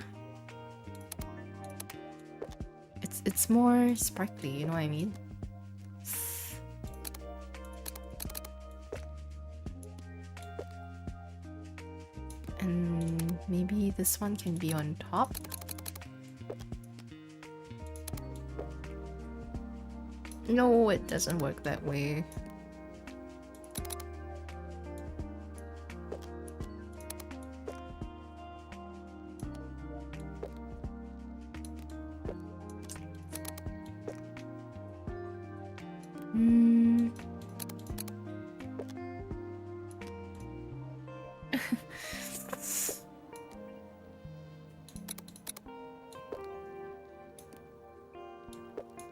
[SPEAKER 1] It's more sparkly, you know what I mean? And maybe this one can be on top. No, it doesn't work that way.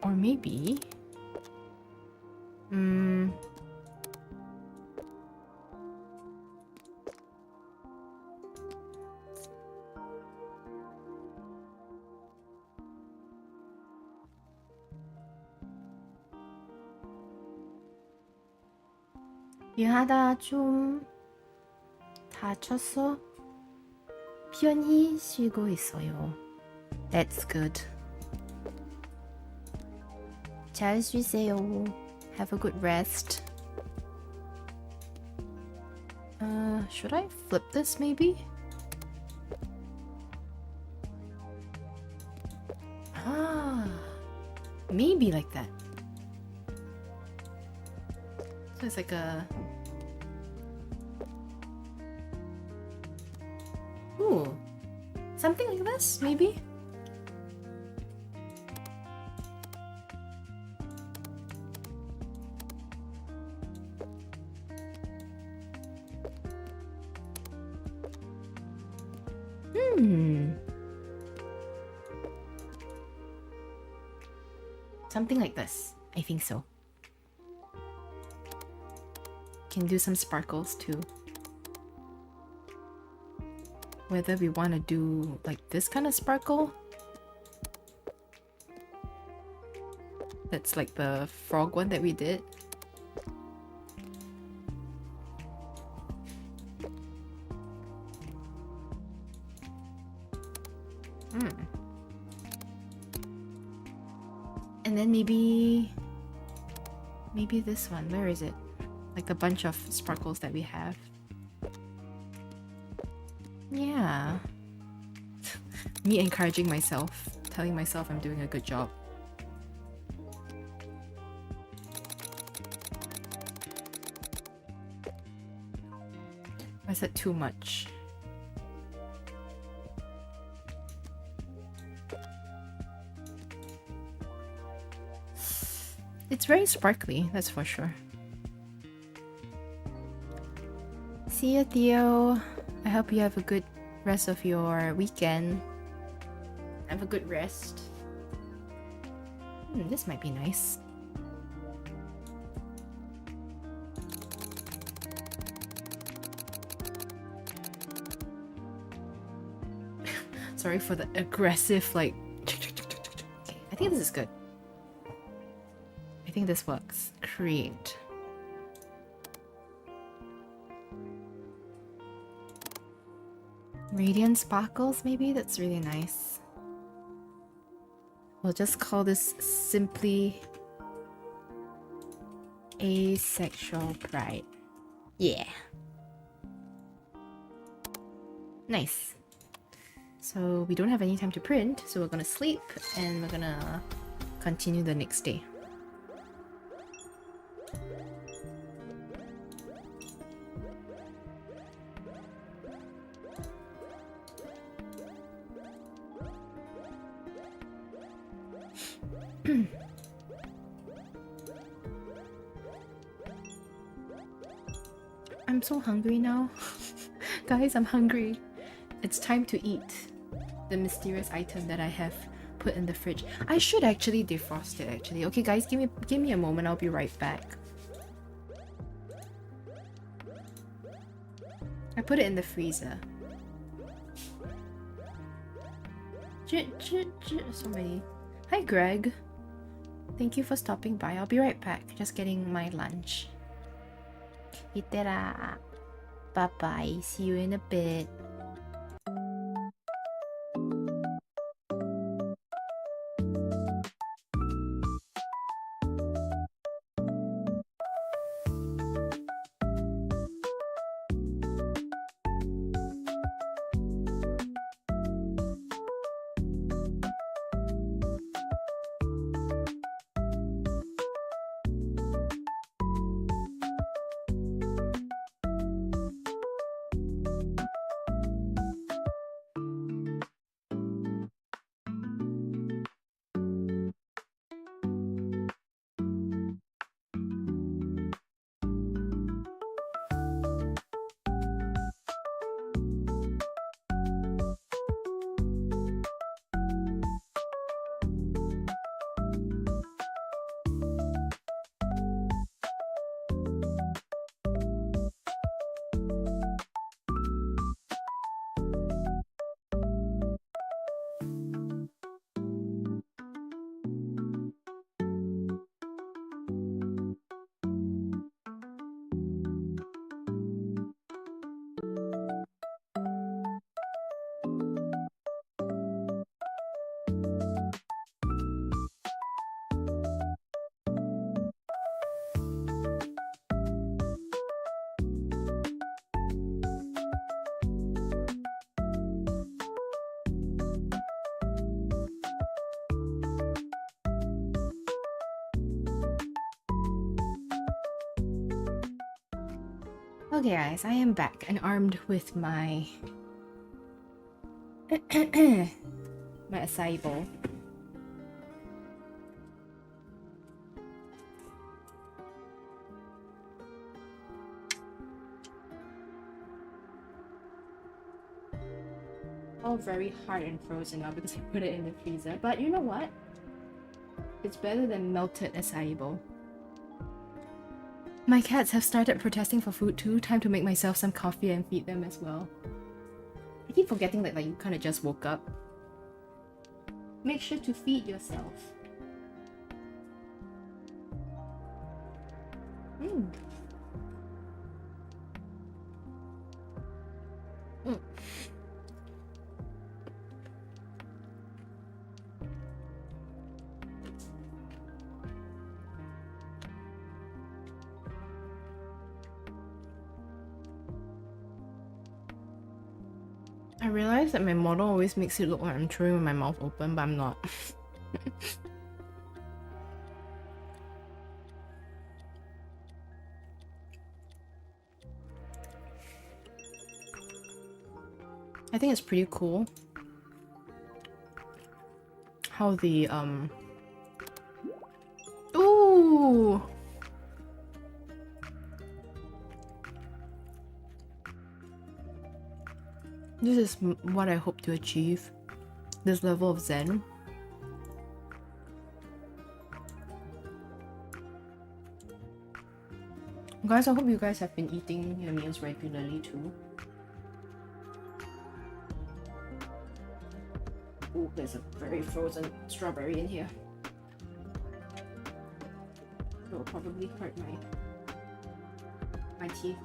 [SPEAKER 1] Or maybe... 유하다 좀 다쳤어? 편히 쉬고 있어요. That's good. 잘 쉬세요. Have a good rest. Should I flip this maybe? Maybe like that. So it's like a... Ooh. Something like this, maybe? Something like this. I think so. Can do some sparkles too. Whether we want to do like this kind of sparkle. That's like the frog one that we did. And then maybe this one. Where is it? Like the bunch of sparkles that we have. Yeah. Me encouraging myself, telling myself I'm doing a good job. Or is that too much? It's very sparkly, that's for sure. See ya, Theo. I hope you have a good rest of your weekend. Have a good rest. This might be nice. Sorry for the aggressive, like... Okay, I think this is good. I think this works. Create. Radiant sparkles, maybe? That's really nice. We'll just call this simply asexual pride. Yeah. Nice. So we don't have any time to print, so we're gonna sleep and we're gonna continue the next day. I'm so hungry now. Guys, I'm hungry. It's time to eat the mysterious item that I have put in the fridge. I should actually defrost it actually. Okay guys, give me a moment, I'll be right back. I put it in the freezer. So many. Hi Greg. Thank you for stopping by. I'll be right back. Just getting my lunch. Itera. Bye bye. See you in a bit. Okay guys, I am back and armed with my my acai bowl. All very hard and frozen now because I put it in the freezer. But you know what? It's better than melted acai bowl. My cats have started protesting for food too. Time to make myself some coffee and feed them as well. I keep forgetting that you kind of just woke up. Make sure to feed yourself. I realize that my model always makes it look like I'm chewing with my mouth open, but I'm not. I think it's pretty cool how the Ooh, Ooh. This is what I hope to achieve. This level of zen. Guys, I hope you guys have been eating your meals regularly too. Ooh, there's a very frozen strawberry in here. It will probably hurt my teeth.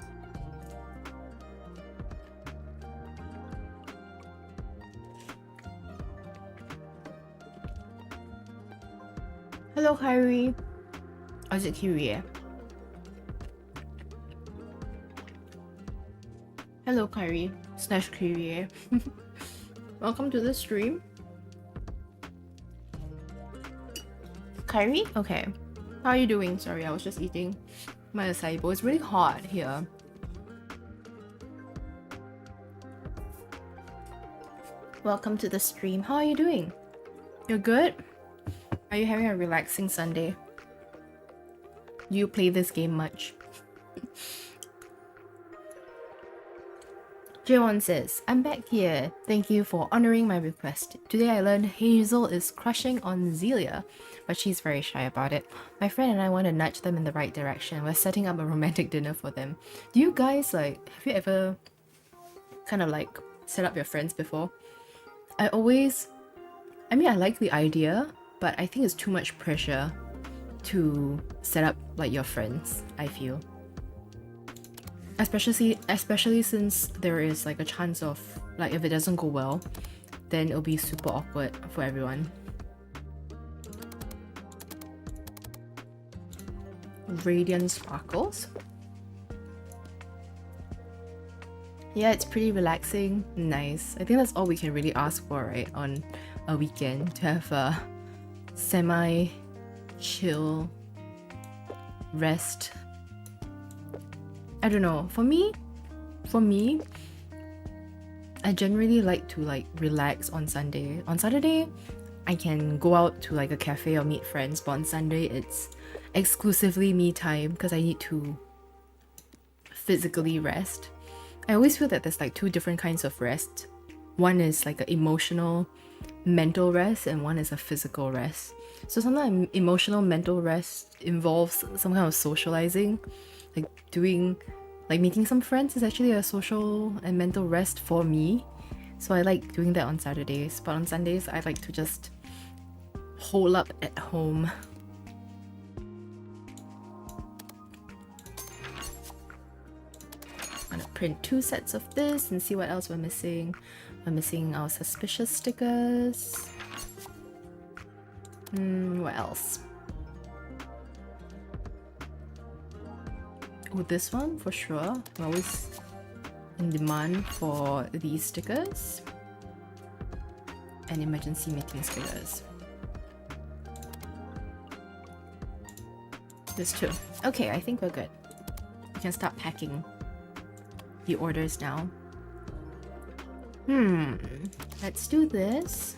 [SPEAKER 1] Hello, Kyrie. Or is it Kyrie? Hello, Kyrie / Kyrie. Welcome to the stream. Kyrie? Okay. How are you doing? Sorry, I was just eating my acai bowl. It's really hot here. Welcome to the stream. How are you doing? You're good? Are you having a relaxing Sunday? Do you play this game much? J1 says, I'm back here. Thank you for honoring my request. Today I learned Hazel is crushing on Zelia, but she's very shy about it. My friend and I want to nudge them in the right direction. We're setting up a romantic dinner for them. Do you guys have you ever kind of set up your friends before? I like the idea, but I think it's too much pressure to set up your friends, I feel. Especially since there is a chance of if it doesn't go well, then it'll be super awkward for everyone. Radiant sparkles. Yeah, it's pretty relaxing. Nice. I think that's all we can really ask for, right? On a weekend, to have a semi-chill rest. I don't know. For me, I generally like to relax on Sunday. On Saturday, I can go out to a cafe or meet friends, but on Sunday it's exclusively me time because I need to physically rest. I always feel that there's two different kinds of rest. One is an emotional, mental rest, and one is a physical rest. So sometimes emotional, mental rest involves some kind of socializing. Meeting some friends is actually a social and mental rest for me. So I like doing that on Saturdays, but on Sundays I like to just hole up at home. I'm gonna print 2 sets of this and see what else we're missing. We're missing our suspicious stickers. What else? Oh, this one for sure. We're always in demand for these stickers. And emergency meeting stickers. This too. Okay, I think we're good. We can start packing the orders now. Let's do this.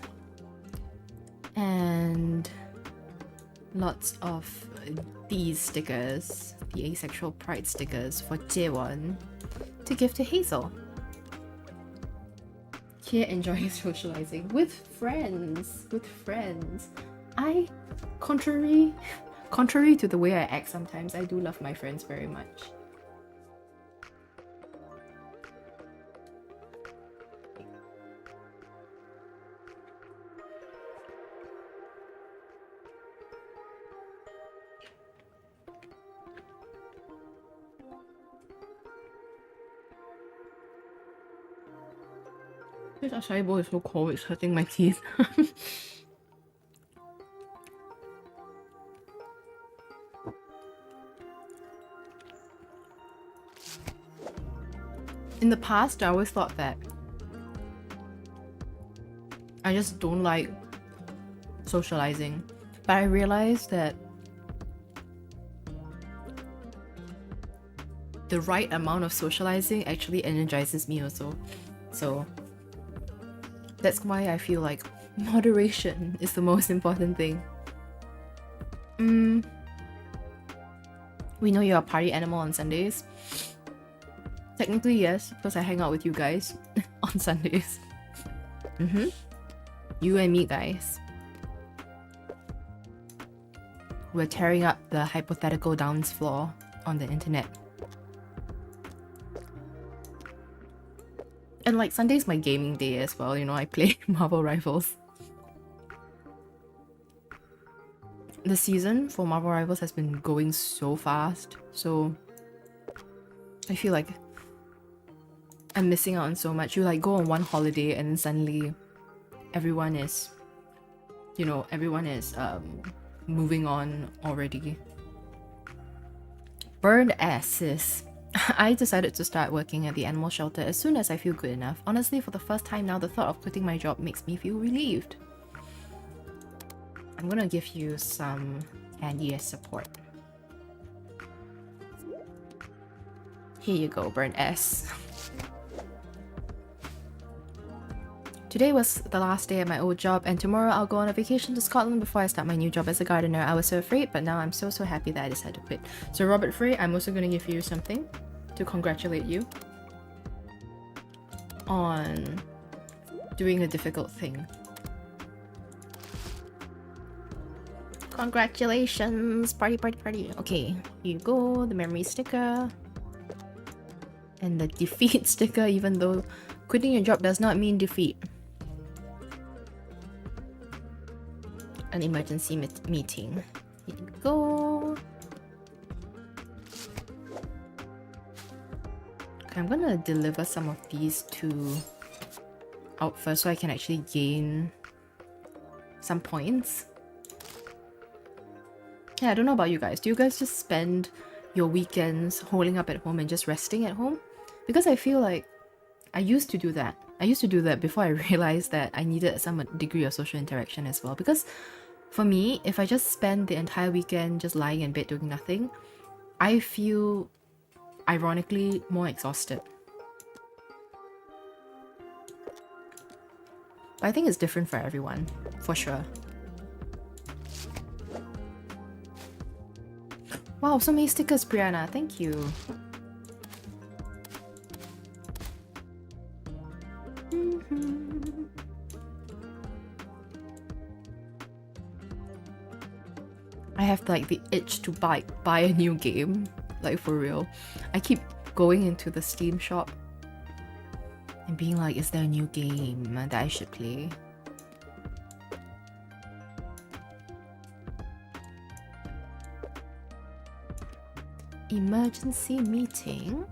[SPEAKER 1] And lots of these stickers, the asexual pride stickers for Jaewon to give to Hazel. Kia enjoys socializing with friends. Contrary to the way I act sometimes, I do love my friends very much. This acai bowl is so cold, it's hurting my teeth. In the past, I always thought that I just don't like socializing, but I realized that the right amount of socializing actually energizes me also. So that's why I feel like moderation is the most important thing. We know you're a party animal on Sundays. Technically, yes, because I hang out with you guys on Sundays. You and me, guys. We're tearing up the hypothetical dance floor on the internet. And like Sunday's my gaming day as well, you know, I play Marvel Rivals. The season for Marvel Rivals has been going so fast, so I feel like I'm missing out on so much. You like go on one holiday and then suddenly everyone is, you know, moving on already. Burned ass, sis. I decided to start working at the animal shelter as soon as I feel good enough. Honestly, for the first time now, the thought of quitting my job makes me feel relieved. I'm gonna give you some candy as support. Here you go, burnt S. Today was the last day at my old job, and tomorrow I'll go on a vacation to Scotland before I start my new job as a gardener. I was so afraid, but now I'm so happy that I decided to quit. So Robert Frey, I'm also gonna give you something to congratulate you on doing a difficult thing. Congratulations! Party, party, party. Okay, here you go, the memory sticker. And the defeat sticker, even though quitting your job does not mean defeat. An emergency meeting. Here you go. Okay, I'm gonna deliver some of these two out first so I can actually gain some points. Yeah, I don't know about you guys. Do you guys just spend your weekends holding up at home and just resting at home? Because I feel like I used to do that. I used to do that before I realized that I needed some degree of social interaction as well. Because for me, if I just spend the entire weekend just lying in bed doing nothing, I feel ironically more exhausted. But I think it's different for everyone, for sure. Wow, so many stickers, Brianna. Thank you. I have like the itch to buy a new game, like for real. I keep going into the Steam shop and being like, is there a new game that I should play? Emergency meeting.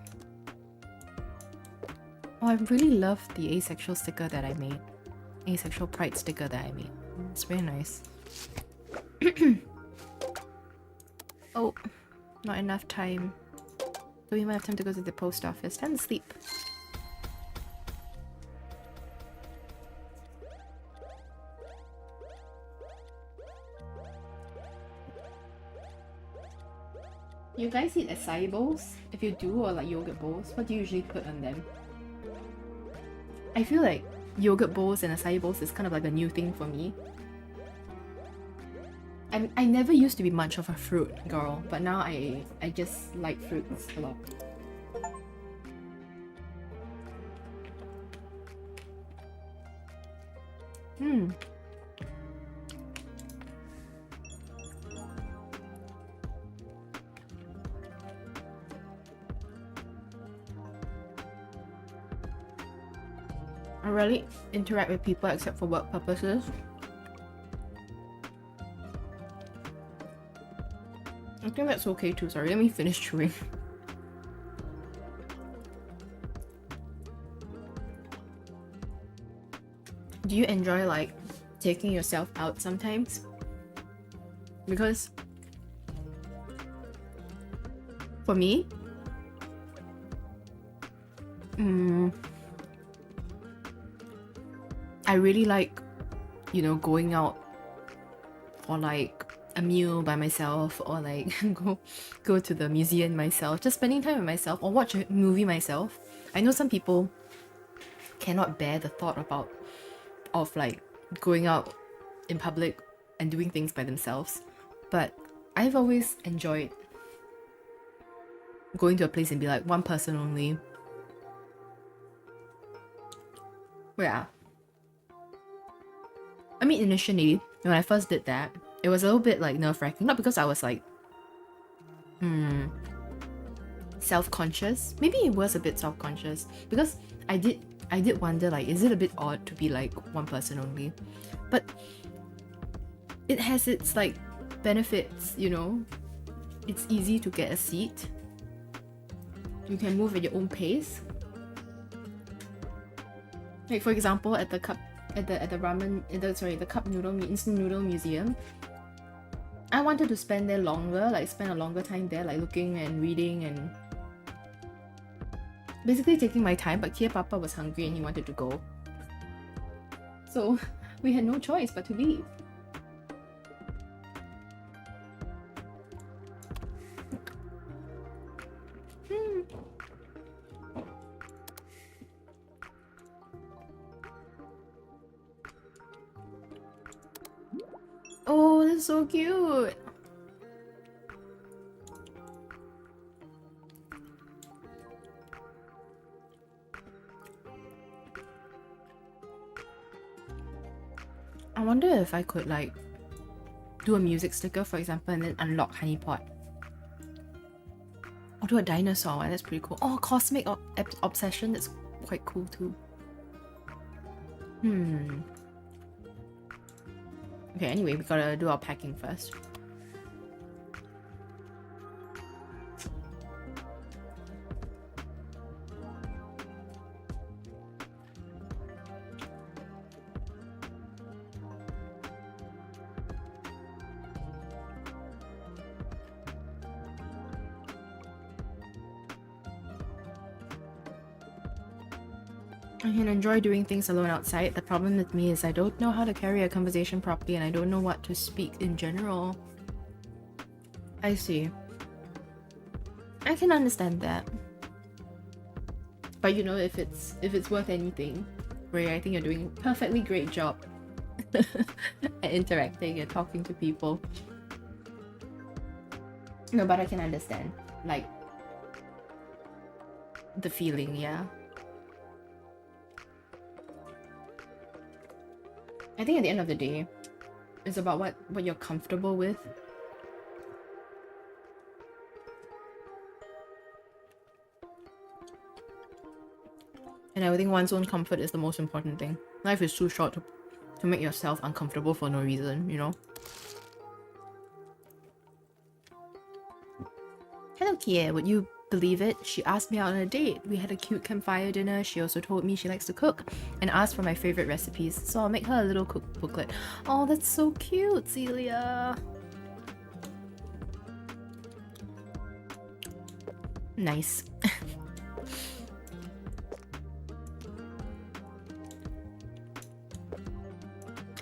[SPEAKER 1] Oh, I really love the asexual sticker that I made. Asexual pride sticker that I made. It's very nice. Oh, not enough time. Don't even have time to go to the post office. Time to sleep. You guys eat acai bowls? If you do, or like yogurt bowls, what do you usually put on them? I feel like yogurt bowls and acai bowls is kind of like a new thing for me. I never used to be much of a fruit girl, but now I just like fruits a lot. I rarely interact with people except for work purposes. I think that's okay too. Sorry, let me finish chewing. Do you enjoy like taking yourself out sometimes? Because for me, I really like, you know, going out for like a meal by myself, or like go to the museum myself, just spending time with myself, or watch a movie myself. I know some people cannot bear the thought of like going out in public and doing things by themselves, but I've always enjoyed going to a place and be like, one person only. Yeah. I mean, initially, when I first did that, it was a little bit like nerve-wracking. Not because I was like, self-conscious. Maybe it was a bit self-conscious because I did wonder, like, is it a bit odd to be like one person only? But it has its like benefits, you know. It's easy to get a seat. You can move at your own pace. Like for example, at the cup the cup noodle instant noodle museum, I wanted to spend there longer, like spend a longer time there, like looking and reading and basically taking my time. But Kia Papa was hungry and he wanted to go, so we had no choice but to leave. Oh, that's so cute. I wonder if I could like do a music sticker, for example, and then unlock Honeypot. Or do a dinosaur one, that's pretty cool. Oh, Cosmic Obsession, that's quite cool too. Okay, anyway, we gotta do our packing first. I can enjoy doing things alone outside. The problem with me is I don't know how to carry a conversation properly and I don't know what to speak in general. I see. I can understand that. But you know, if it's worth anything, Ray, I think you're doing a perfectly great job at interacting and talking to people. No, but I can understand, like, the feeling, yeah. I think at the end of the day, it's about what you're comfortable with. And I think one's own comfort is the most important thing. Life is too short to make yourself uncomfortable for no reason, you know? Hello, Kie. Would you believe it? She asked me out on a date. We had a cute campfire dinner. She also told me she likes to cook and asked for my favorite recipes. So I'll make her a little cook booklet. Oh, that's so cute, Celia. Nice.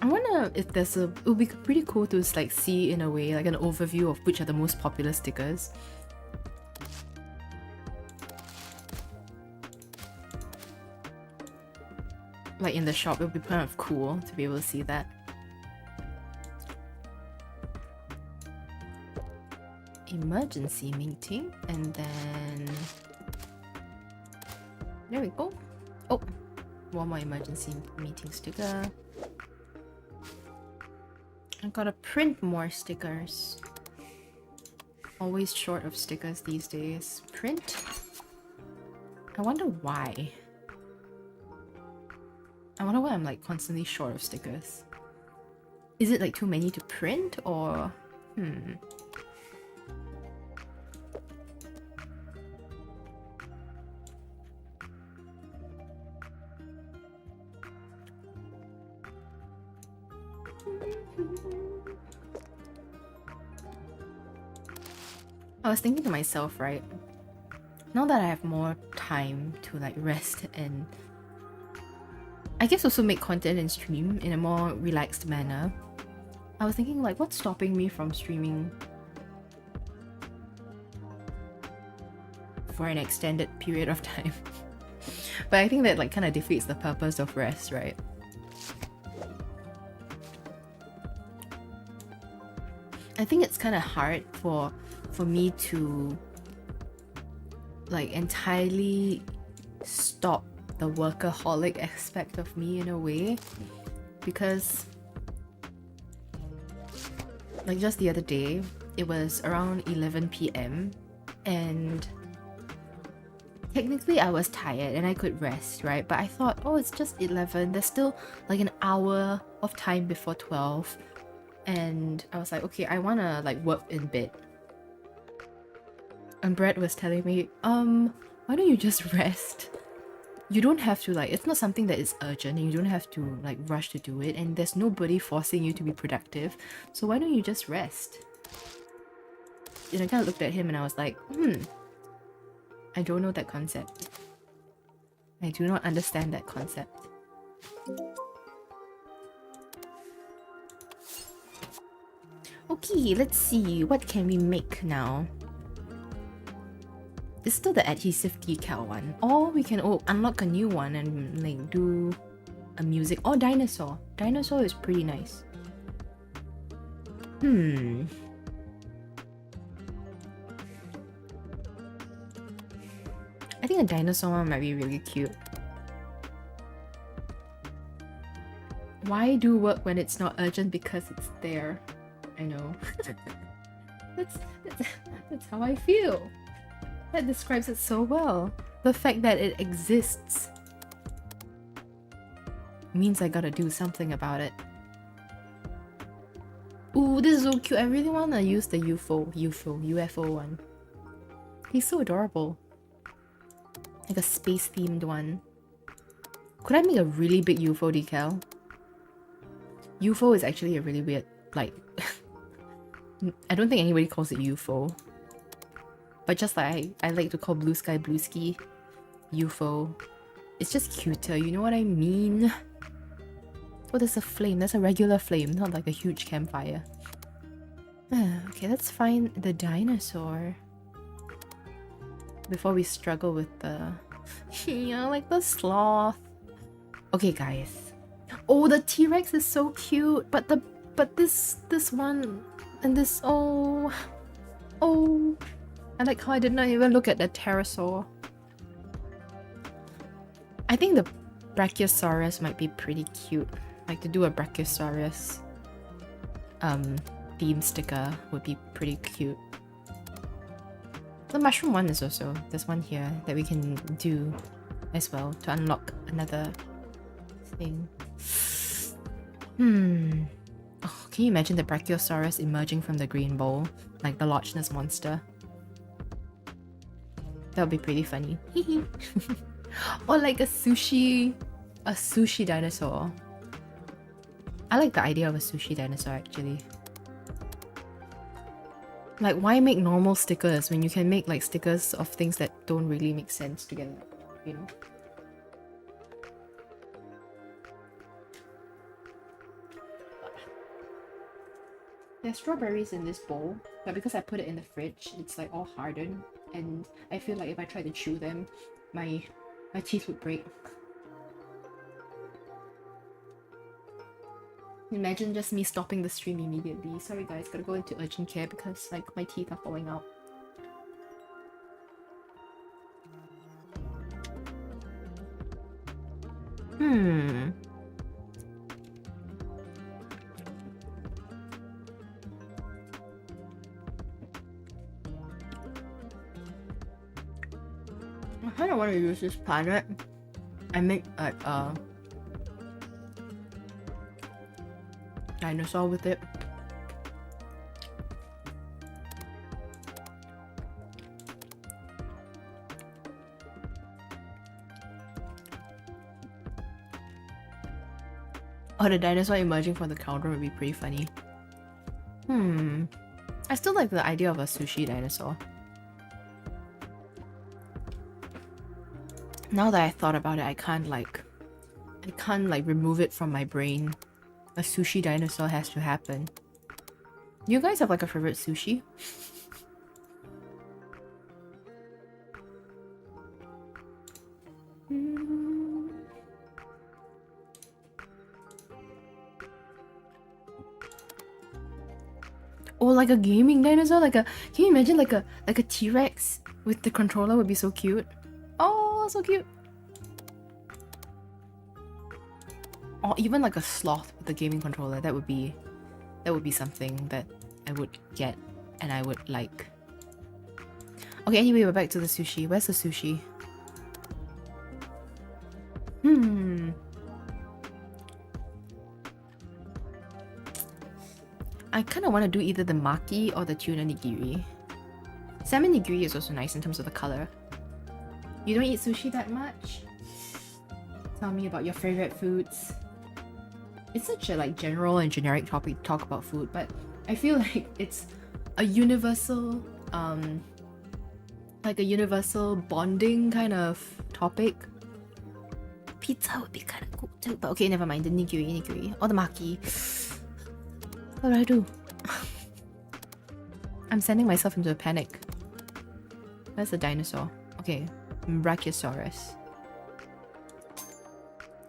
[SPEAKER 1] I wonder if there's a... It would be pretty cool to like see in a way like an overview of which are the most popular stickers. Like in the shop, it would be kind of cool to be able to see that. Emergency meeting, and then there we go. Oh, one more emergency meeting sticker. I gotta print more stickers. Always short of stickers these days. Print? I wonder why. I wonder why I'm like constantly short of stickers. Is it like too many to print or... I was thinking to myself, right? Now that I have more time to like rest and I guess also make content and stream in a more relaxed manner, I was thinking like, what's stopping me from streaming for an extended period of time? But I think that like kind of defeats the purpose of rest, right? I think it's kind of hard for me to like entirely stop the workaholic aspect of me in a way, because like just the other day it was around 11 p.m. and technically I was tired and I could rest, right? But I thought, oh, it's just 11, there's still like an hour of time before 12, and I was like, okay, I wanna like work in bed. And Brett was telling me, why don't you just rest? You don't have to, like, it's not something that is urgent and you don't have to like rush to do it, and there's nobody forcing you to be productive, so why don't you just rest? And I kind of looked at him and I was like, I don't know that concept. I do not understand that concept. Okay, let's see, what can we make now? It's still the adhesive decal one, or we can unlock a new one and like do a music or dinosaur. Dinosaur is pretty nice. I think a dinosaur one might be really cute. Why do work when it's not urgent? Because it's there. I know. that's how I feel. That describes it so well. The fact that it exists means I gotta do something about it. Ooh, this is so cute. I really wanna use the UFO one. He's so adorable. Like a space themed one. Could I make a really big UFO decal? UFO is actually a really weird, like, I don't think anybody calls it UFO. But just like I like to call blue sky blue ski, UFO. It's just cuter, you know what I mean? Oh, there's a flame. There's a regular flame, not like a huge campfire. Okay, let's find the dinosaur before we struggle with the yeah, like the sloth. Okay, guys. Oh, the T-Rex is so cute, but this one and this oh. I like how I did not even look at the pterosaur. I think the Brachiosaurus might be pretty cute. Like to do a Brachiosaurus theme sticker would be pretty cute. The mushroom one is also, there's one here that we can do as well to unlock another thing. Oh, can you imagine the Brachiosaurus emerging from the green bowl like the Loch Ness monster? That would be pretty funny. Or like a sushi dinosaur. I like the idea of a sushi dinosaur actually. Like, why make normal stickers when you can make like stickers of things that don't really make sense together, you know? There's strawberries in this bowl, but because I put it in the fridge, it's like all hardened, and I feel like if I try to chew them, my teeth would break. Imagine just me stopping the stream immediately. Sorry guys, gotta go into urgent care because like my teeth are falling out. I kinda wanna use this planet and make like a dinosaur with it. Oh, the dinosaur emerging from the counter would be pretty funny. I still like the idea of a sushi dinosaur. Now that I thought about it, I can't remove it from my brain. A sushi dinosaur has to happen. You guys have like a favorite sushi? Or like a gaming dinosaur, can you imagine like a T-Rex with the controller would be so cute. Oh, so cute. Or even like a sloth with a gaming controller. That would be something that I would get and I would like. Okay, anyway, we're back to the sushi. Where's the sushi? I kind of want to do either the maki or the tuna nigiri. Salmon nigiri is also nice in terms of the color. You don't eat sushi that much? Tell me about your favorite foods. It's such a like general and generic topic to talk about food, but I feel like it's a universal like a universal bonding kind of topic. Pizza would be kind of cool too, but okay, never mind. The nigiri or the maki. What do I do? I'm sending myself into a panic. Where's the dinosaur? Okay, Brachiosaurus.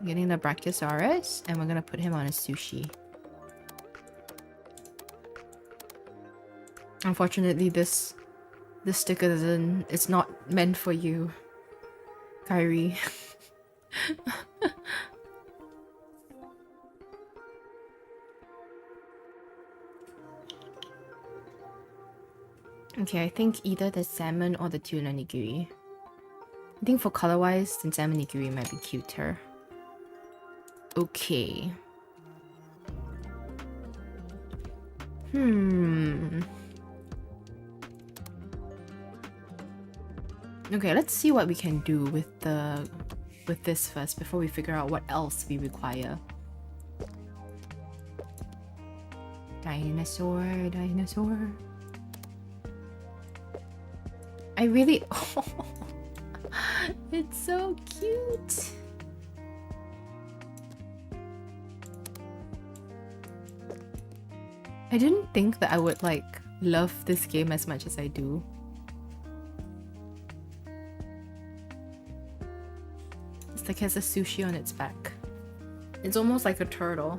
[SPEAKER 1] Getting the Brachiosaurus, and we're gonna put him on a sushi. Unfortunately, this sticker it's not meant for you, Kyrie. Okay, I think either the salmon or the tuna nigiri. I think for color-wise, the salmon nigiri might be cuter. Okay. Okay, let's see what we can do with this first before we figure out what else we require. Dinosaur. I really... Oh, it's so cute. I didn't think that I would like love this game as much as I do. It's like it has a sushi on its back. It's almost like a turtle.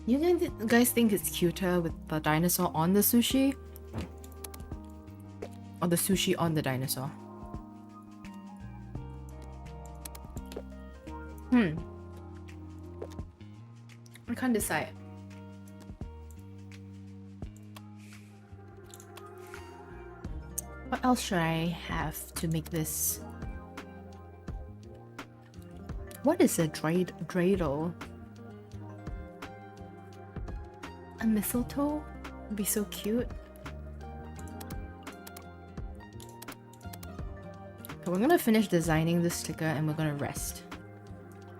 [SPEAKER 1] You guys think it's cuter with the dinosaur on the sushi? Or the sushi on the dinosaur? I can't decide. What else should I have to make this? What is a dreidel? A mistletoe would be so cute. But we're gonna finish designing this sticker and we're gonna rest.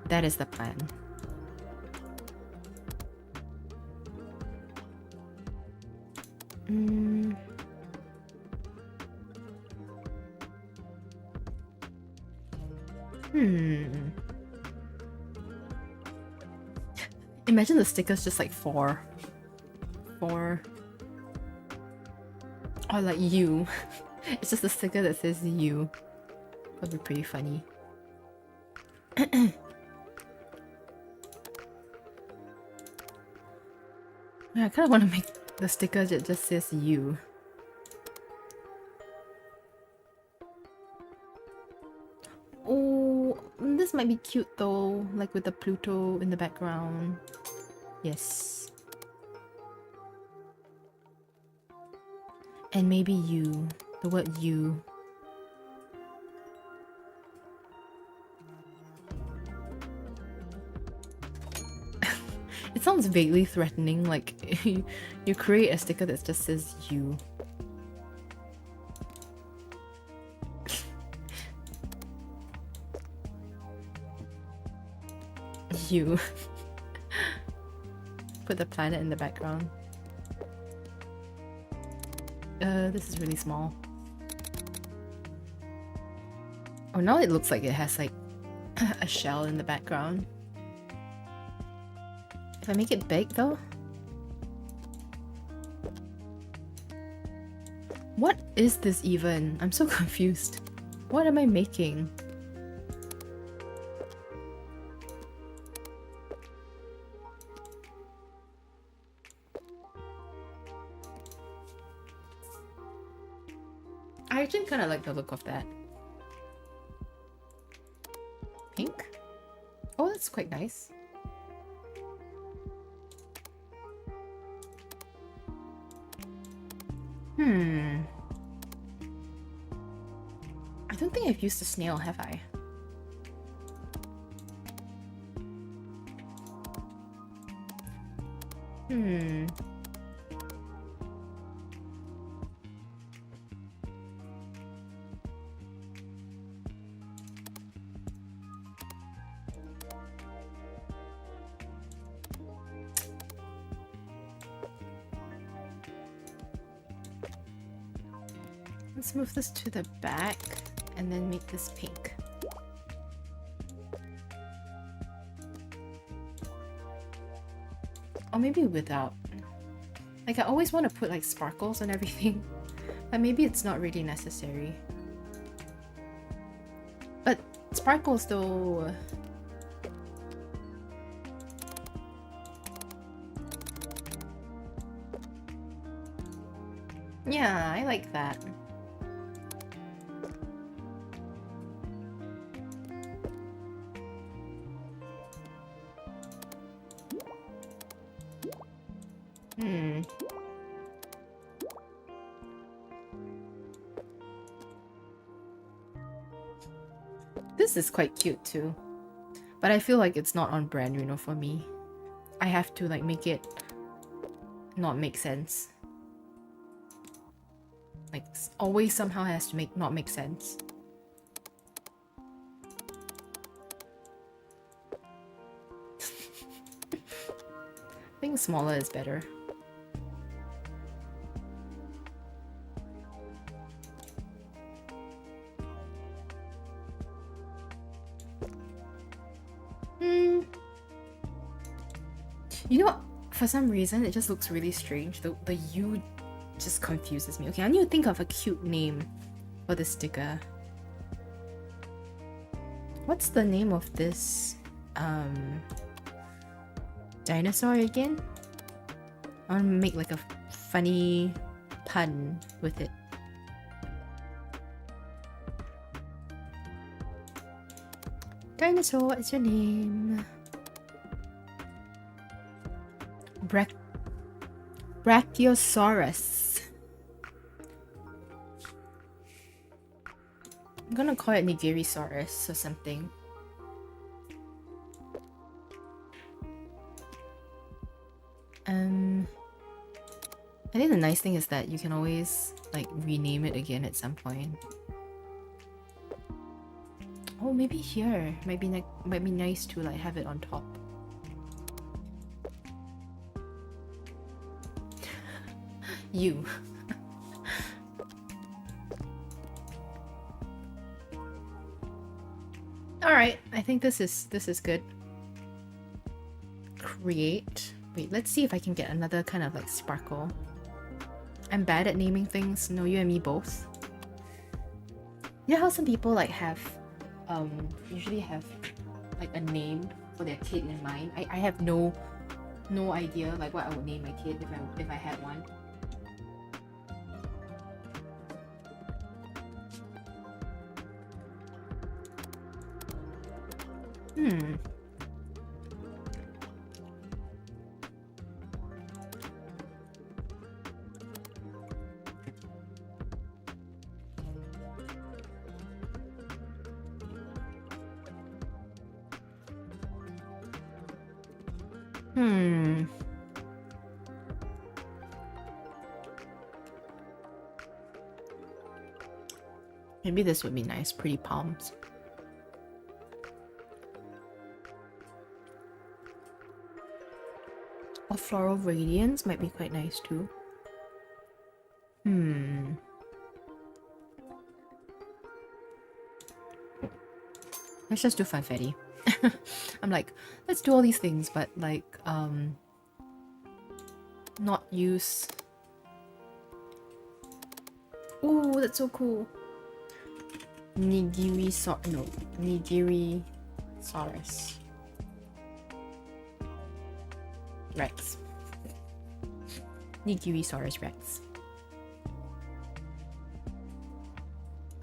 [SPEAKER 1] That is the plan. Imagine the stickers just like four. Or like you. It's just a sticker that says you. That'd be pretty funny. Yeah, I kind of want to make the sticker that just says you. Oh, this might be cute though, like with the Pluto in the background. Yes. And maybe you, the word you. It sounds vaguely threatening, like you create a sticker that just says you. You. Put the planet in the background. This is really small. Oh, now it looks like it has like a shell in the background. If I make it big though? What is this even? I'm so confused. What am I making? I actually kind of like the look of that. Pink? Oh, that's quite nice. I don't think I've used a snail, have I? Let's move this to the back and then make this pink. Or maybe without. Like, I always want to put like sparkles and everything, but maybe it's not really necessary. But sparkles though... Yeah, I like that. This is quite cute too. But I feel like it's not on brand, you know, for me. I have to like make it not make sense. Like, always somehow has to not make sense. I think smaller is better. You know what? For some reason, it just looks really strange. The U just confuses me. Okay, I need to think of a cute name for the sticker. What's the name of this dinosaur again? I want to make like a funny pun with it. Dinosaur, what's your name? Brachiosaurus. I'm gonna call it Nigirisaurus or something. I think the nice thing is that you can always like rename it again at some point. Oh, maybe here might be nice to like have it on top. You. All right, I think this is good. Create. Wait, let's see if I can get another kind of like sparkle. I'm bad at naming things. No, you and me both. You know how some people like have usually have like a name for their kid in mind. I have no idea like what I would name my kid if I had one. Maybe this would be nice. Pretty palms. Or floral radiance might be quite nice too. Let's just do funfetti. I'm like, let's do all these things, but like, not use. Oh, that's so cool. Nigiri-saurus. Rex. Nigiri-saurus Rex.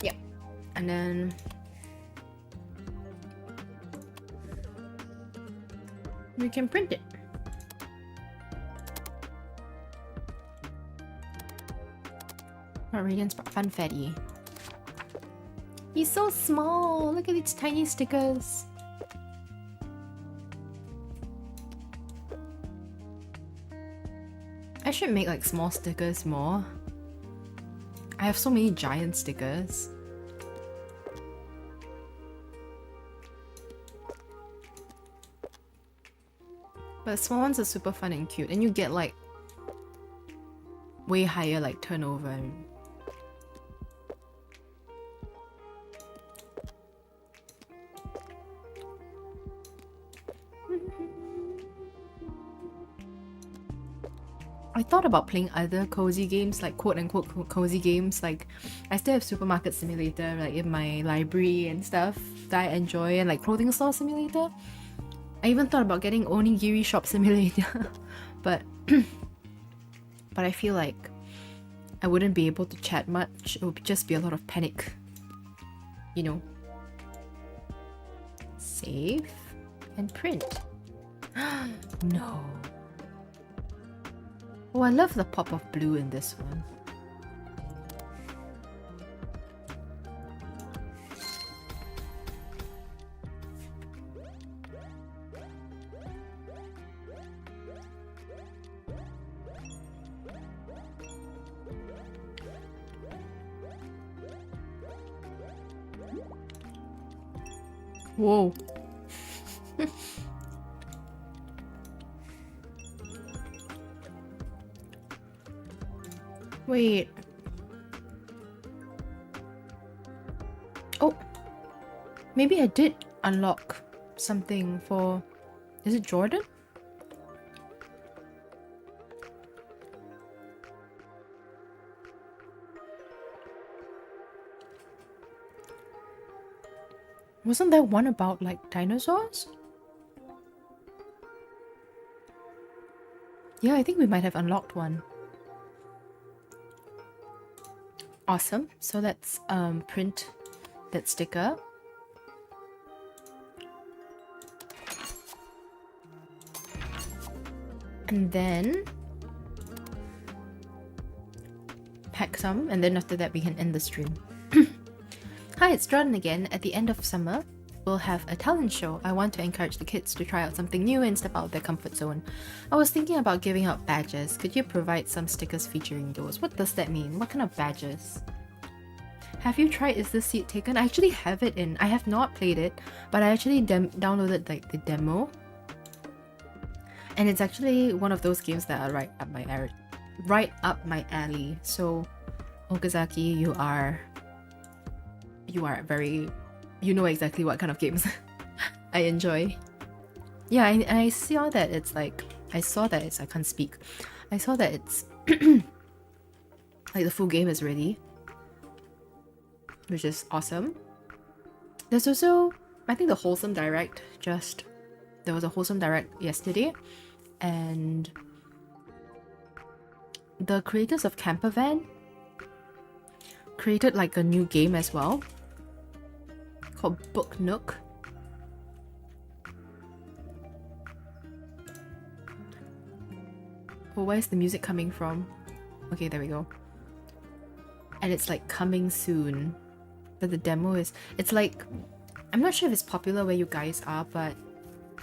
[SPEAKER 1] Yeah. And then we can print it. Radiance Funfetti. He's so small. Look at these tiny stickers. I should make like small stickers more. I have so many giant stickers. But small ones are super fun and cute, and you get like way higher like turnover. I thought about playing other cozy games, like quote-unquote cozy games. Like, I still have Supermarket Simulator like in my library and stuff that I enjoy, and like Clothing Store Simulator. I even thought about getting Onigiri Shop Simulator, but I feel like I wouldn't be able to chat much. It would just be a lot of panic, you know. Save and print. No. Oh, I love the pop of blue in this one. Whoa. Wait. Oh. Maybe I did unlock something for... Is it Jordan? Wasn't there one about like dinosaurs? Yeah, I think we might have unlocked one. Awesome. So let's print that sticker. And then pack some, and then after that we can end the stream. Hi, it's Jordan again. At the end of summer, we'll have a talent show. I want to encourage the kids to try out something new and step out of their comfort zone. I was thinking about giving out badges. Could you provide some stickers featuring those? What does that mean? What kind of badges? Have you tried Is This Seat Taken? I actually have it in. I have not played it, but I actually downloaded like the demo. And it's actually one of those games that are right up my alley. So, Okazaki, you are very, you know exactly what kind of games I enjoy. Yeah, I saw that it's like, I saw that it's, I can't speak. I saw that it's like the full game is ready, which is awesome. There's also, I think the Wholesome Direct there was a Wholesome Direct yesterday, and the creators of Campervan created like a new game as well called Book Nook. Oh, where's the music coming from? Okay, there we go. And it's like coming soon. But the demo is, it's like, I'm not sure if it's popular where you guys are, but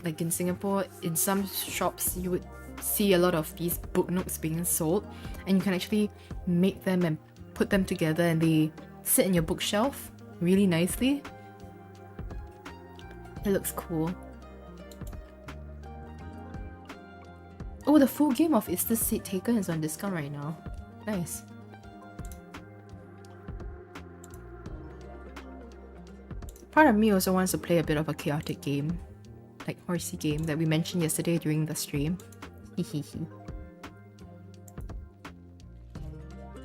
[SPEAKER 1] like in Singapore, in some shops you would see a lot of these book nooks being sold, and you can actually make them and put them together, and they sit in your bookshelf really nicely. It looks cool. Oh, the full game of Is This Seat Taken is on discount right now. Nice. Part of me also wants to play a bit of a chaotic game, like horsey game that we mentioned yesterday during the stream. Hehehe.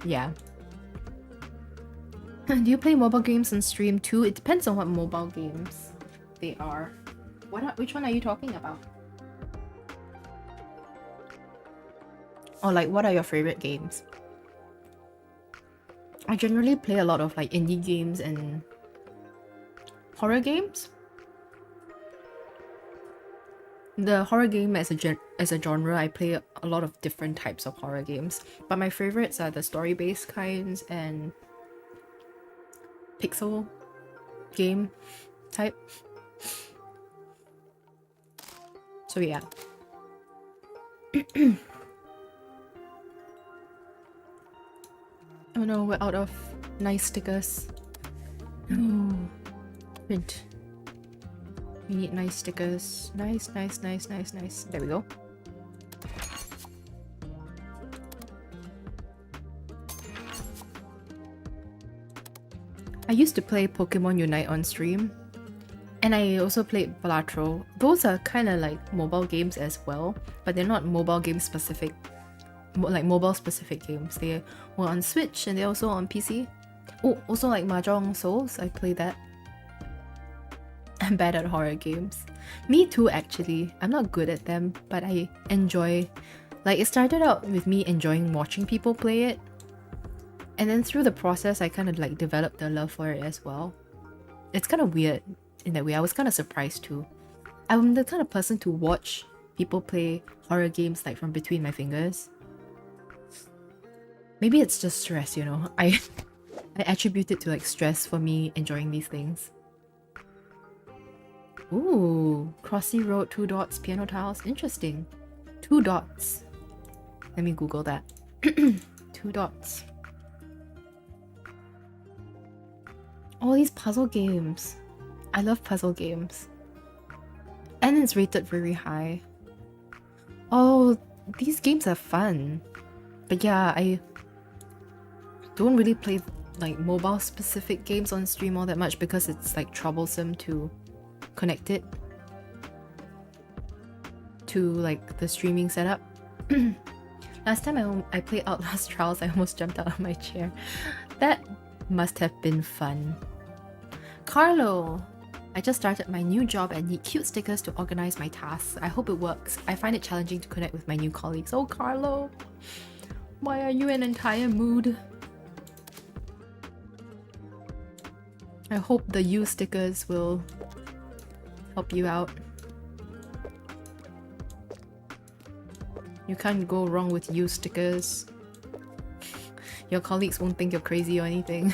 [SPEAKER 1] Yeah. Do you play mobile games on stream too? It depends on what mobile games they are. Which one are you talking about? Or like, what are your favorite games? I generally play a lot of like indie games and horror games. The horror game as a genre, I play a lot of different types of horror games, but my favorites are the story-based kinds and pixel game type. So yeah. Oh no, we're out of nice stickers. No. Print. We need nice stickers. Nice. There we go. I used to play Pokemon Unite on stream. And I also played Balatro. Those are kind of like mobile games as well, but they're not mobile game specific. Like mobile specific games. They were on Switch and they're also on PC. Oh, also like Mahjong Souls. I play that. I'm bad at horror games. Me too, actually. I'm not good at them, but I enjoy... Like, it started out with me enjoying watching people play it. And then through the process, I kind of like developed a love for it as well. It's kind of weird in that way. I was kind of surprised too. I'm the kind of person to watch people play horror games like from between my fingers. Maybe it's just stress, you know. I attribute it to like stress for me enjoying these things. Ooh, Crossy Road, 2 dots, piano tiles. Interesting. 2 dots. Let me Google that. 2 dots. All these puzzle games. I love puzzle games. And it's rated very high. Oh, these games are fun. But yeah, I don't really play like mobile specific games on stream all that much because it's like troublesome to connect it to like the streaming setup. Last time I played Outlast Trials, I almost jumped out of my chair. That must have been fun. Carlo, I just started my new job and need cute stickers to organize my tasks. I hope it works. I find it challenging to connect with my new colleagues. Oh, Carlo, why are you in an entire mood? I hope the you stickers will help you out. You can't go wrong with you stickers. Your colleagues won't think you're crazy or anything.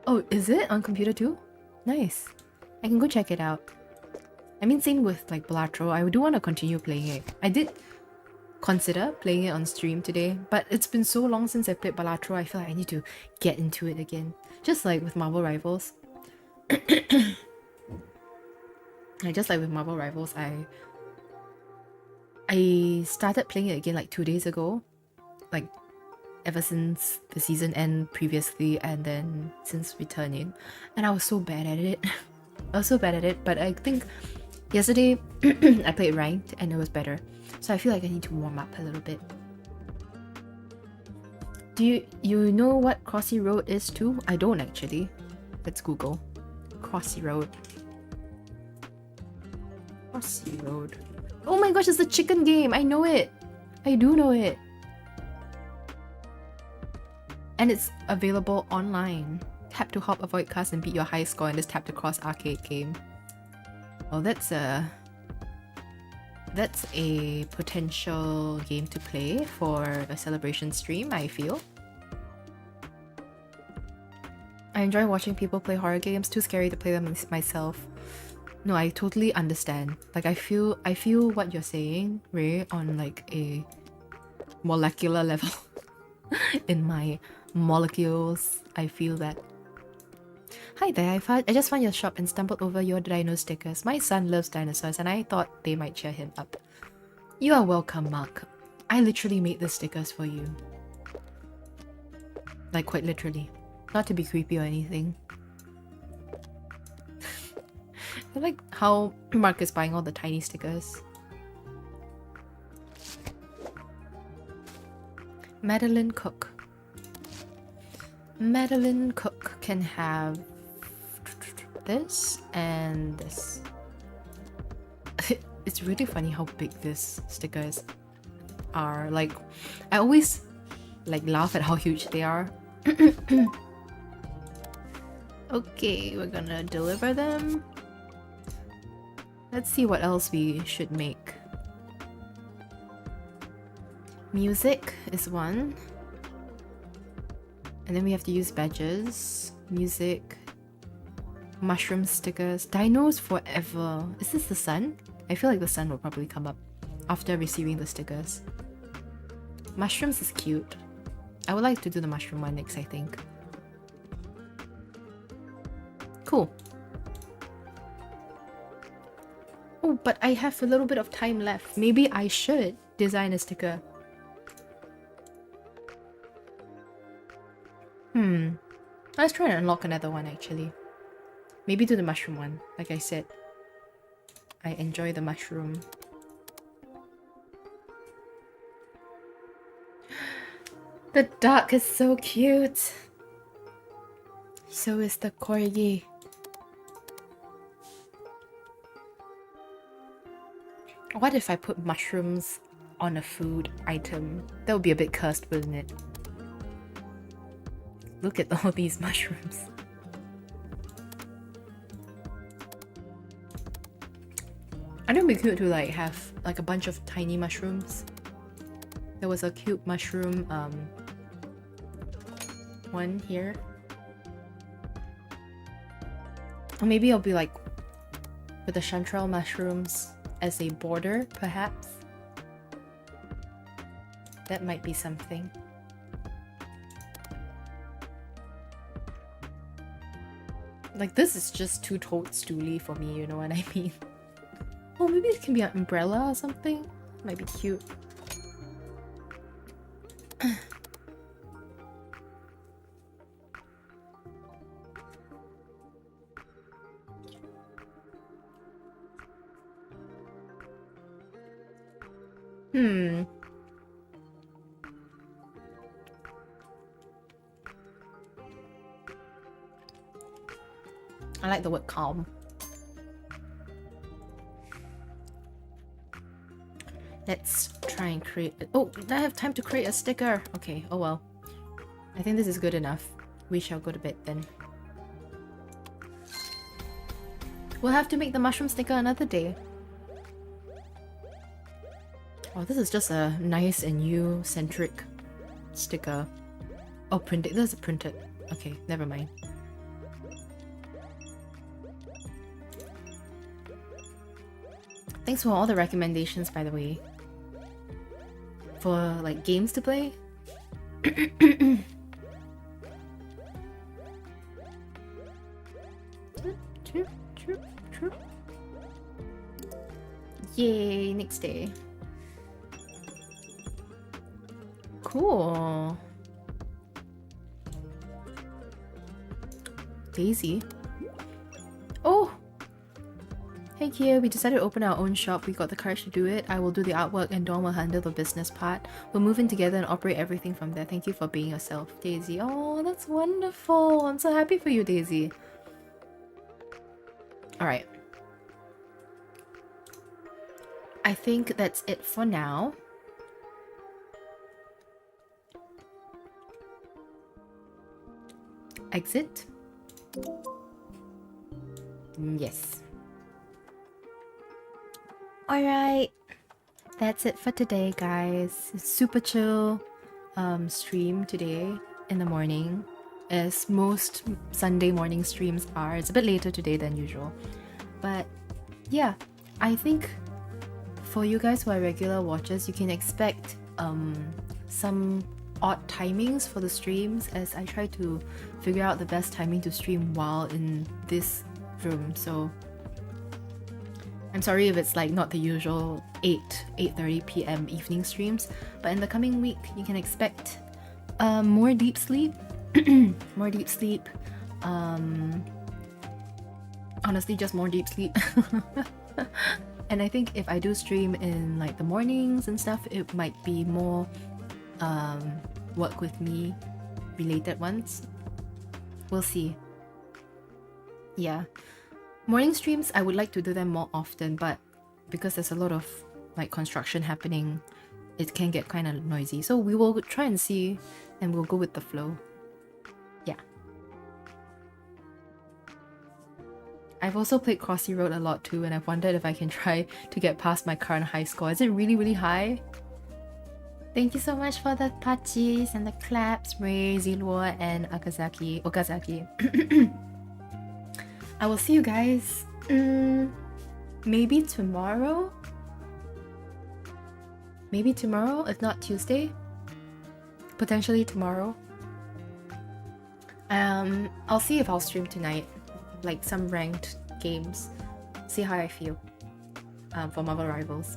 [SPEAKER 1] Oh, is it on computer too? Nice. I can go check it out. I mean, same with like Balatro. I do want to continue playing it. I did consider playing it on stream today, but it's been so long since I played Balatro, I feel like I need to get into it again. Just like with Marvel Rivals. Just like with Marvel Rivals, I started playing it again like 2 days ago. Like ever since the season end previously and then since returning. And I was so bad at it. I was so bad at it, but I think yesterday I played ranked and it was better. So I feel like I need to warm up a little bit. Do you know what Crossy Road is too? I don't actually. Let's Google. Crossy Road. Crossy Road. Oh my gosh, it's the chicken game! I know it! I do know it! And it's available online. Tap to hop, avoid cars, and beat your high score in this tap to cross arcade game. Well, that's a potential game to play for a celebration stream, I feel. I enjoy watching people play horror games, too scary to play them myself. No, I totally understand. Like I feel what you're saying, Ray, on like a molecular level. In my molecules, I feel that. Hi there, I just found your shop and stumbled over your dino stickers. My son loves dinosaurs and I thought they might cheer him up. You are welcome, Mark. I literally made the stickers for you. Like quite literally. Not to be creepy or anything. I like how Mark is buying all the tiny stickers. Madeline Cook. Madeline Cook can have this and this. It's really funny how big these stickers are. Like, I always like laugh at how huge they are. Okay, we're gonna deliver them. Let's see what else we should make. Music is one. And then we have to use badges. Music. Mushroom stickers. Dinos forever. Is this the sun? I feel like the sun will probably come up after receiving the stickers. Mushrooms is cute. I would like to do the mushroom one next, I think. Cool. Oh, but I have a little bit of time left. Maybe I should design a sticker. Let's try and unlock another one actually. Maybe do the mushroom one. Like I said, I enjoy the mushroom. The duck is so cute. So is the corgi. What if I put mushrooms on a food item? That would be a bit cursed, wouldn't it? Look at all these mushrooms. I think it'd be cute to like have like a bunch of tiny mushrooms. There was a cute mushroom one here. Or maybe I'll be like with the chanterelle mushrooms as a border, perhaps. That might be something. Like, this is just too toadstooly for me, you know what I mean? Oh, maybe it can be an umbrella or something? Might be cute. I like the word calm. Let's try and create it. Oh, I have time to create a sticker. Okay, oh well. I think this is good enough. We shall go to bed then. We'll have to make the mushroom sticker another day. Oh, this is just a nice and you-centric sticker. Oh, printed. This is printed. Okay, never mind. Thanks for all the recommendations, by the way. For, like, games to play. Yay, next day. Cool. Daisy. Oh! Hey Kia, we decided to open our own shop. We got the courage to do it. I will do the artwork and Dawn will handle the business part. We'll move in together and operate everything from there. Thank you for being yourself, Daisy. Oh, that's wonderful. I'm so happy for you, Daisy. Alright. I think that's it for now. Exit. Yes. Alright, that's it for today, guys. Super chill stream today in the morning, as most Sunday morning streams are. It's a bit later today than usual. But yeah, I think for you guys who are regular watchers, you can expect some odd timings for the streams, as I try to figure out the best timing to stream while in this room. So I'm sorry if it's like not the usual 8:30 p.m. evening streams, but in the coming week you can expect more deep sleep, more deep sleep, honestly just more deep sleep. And I think if I do stream in like the mornings and stuff, it might be more work with me related ones. We'll see. Yeah, morning streams, I would like to do them more often, but because there's a lot of like construction happening, it can get kind of noisy. So we will try and see, and we'll go with the flow. Yeah. I've also played Crossy Road a lot too, and I've wondered if I can try to get past my current high score. Is it really, really high? Thank you so much for the patches and the claps, Ray, Zilua, and Okazaki. I will see you guys maybe tomorrow. Maybe tomorrow, if not Tuesday. Potentially tomorrow. I'll see if I'll stream tonight, like some ranked games. See how I feel for Marvel Rivals.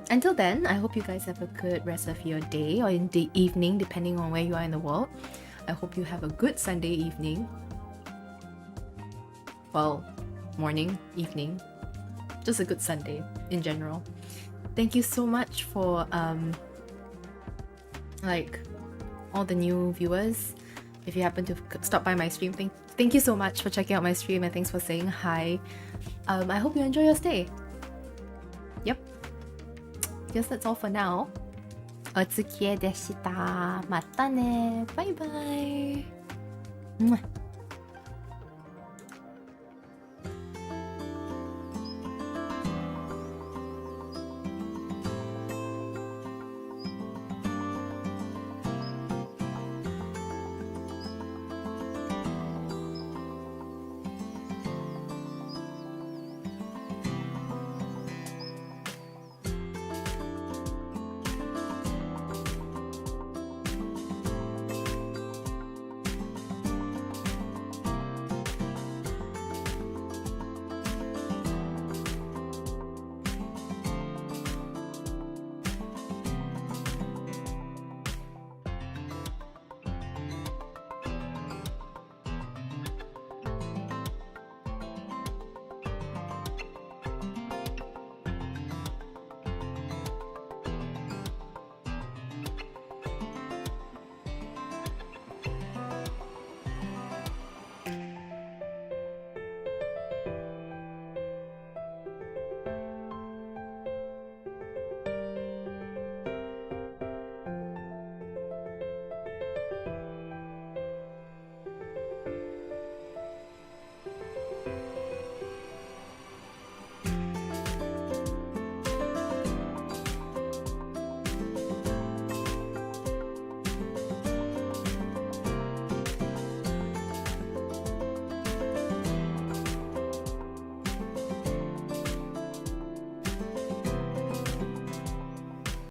[SPEAKER 1] Until then, I hope you guys have a good rest of your day or in the evening, depending on where you are in the world. I hope you have a good Sunday evening. Well, morning, evening. Just a good Sunday in general. Thank you so much for like all the new viewers. If you happen to stop by my stream, thank you so much for checking out my stream, and thanks for saying hi. I hope you enjoy your stay. Yep. Guess that's all for now. Otsukie deshita. Mata ne. Bye bye.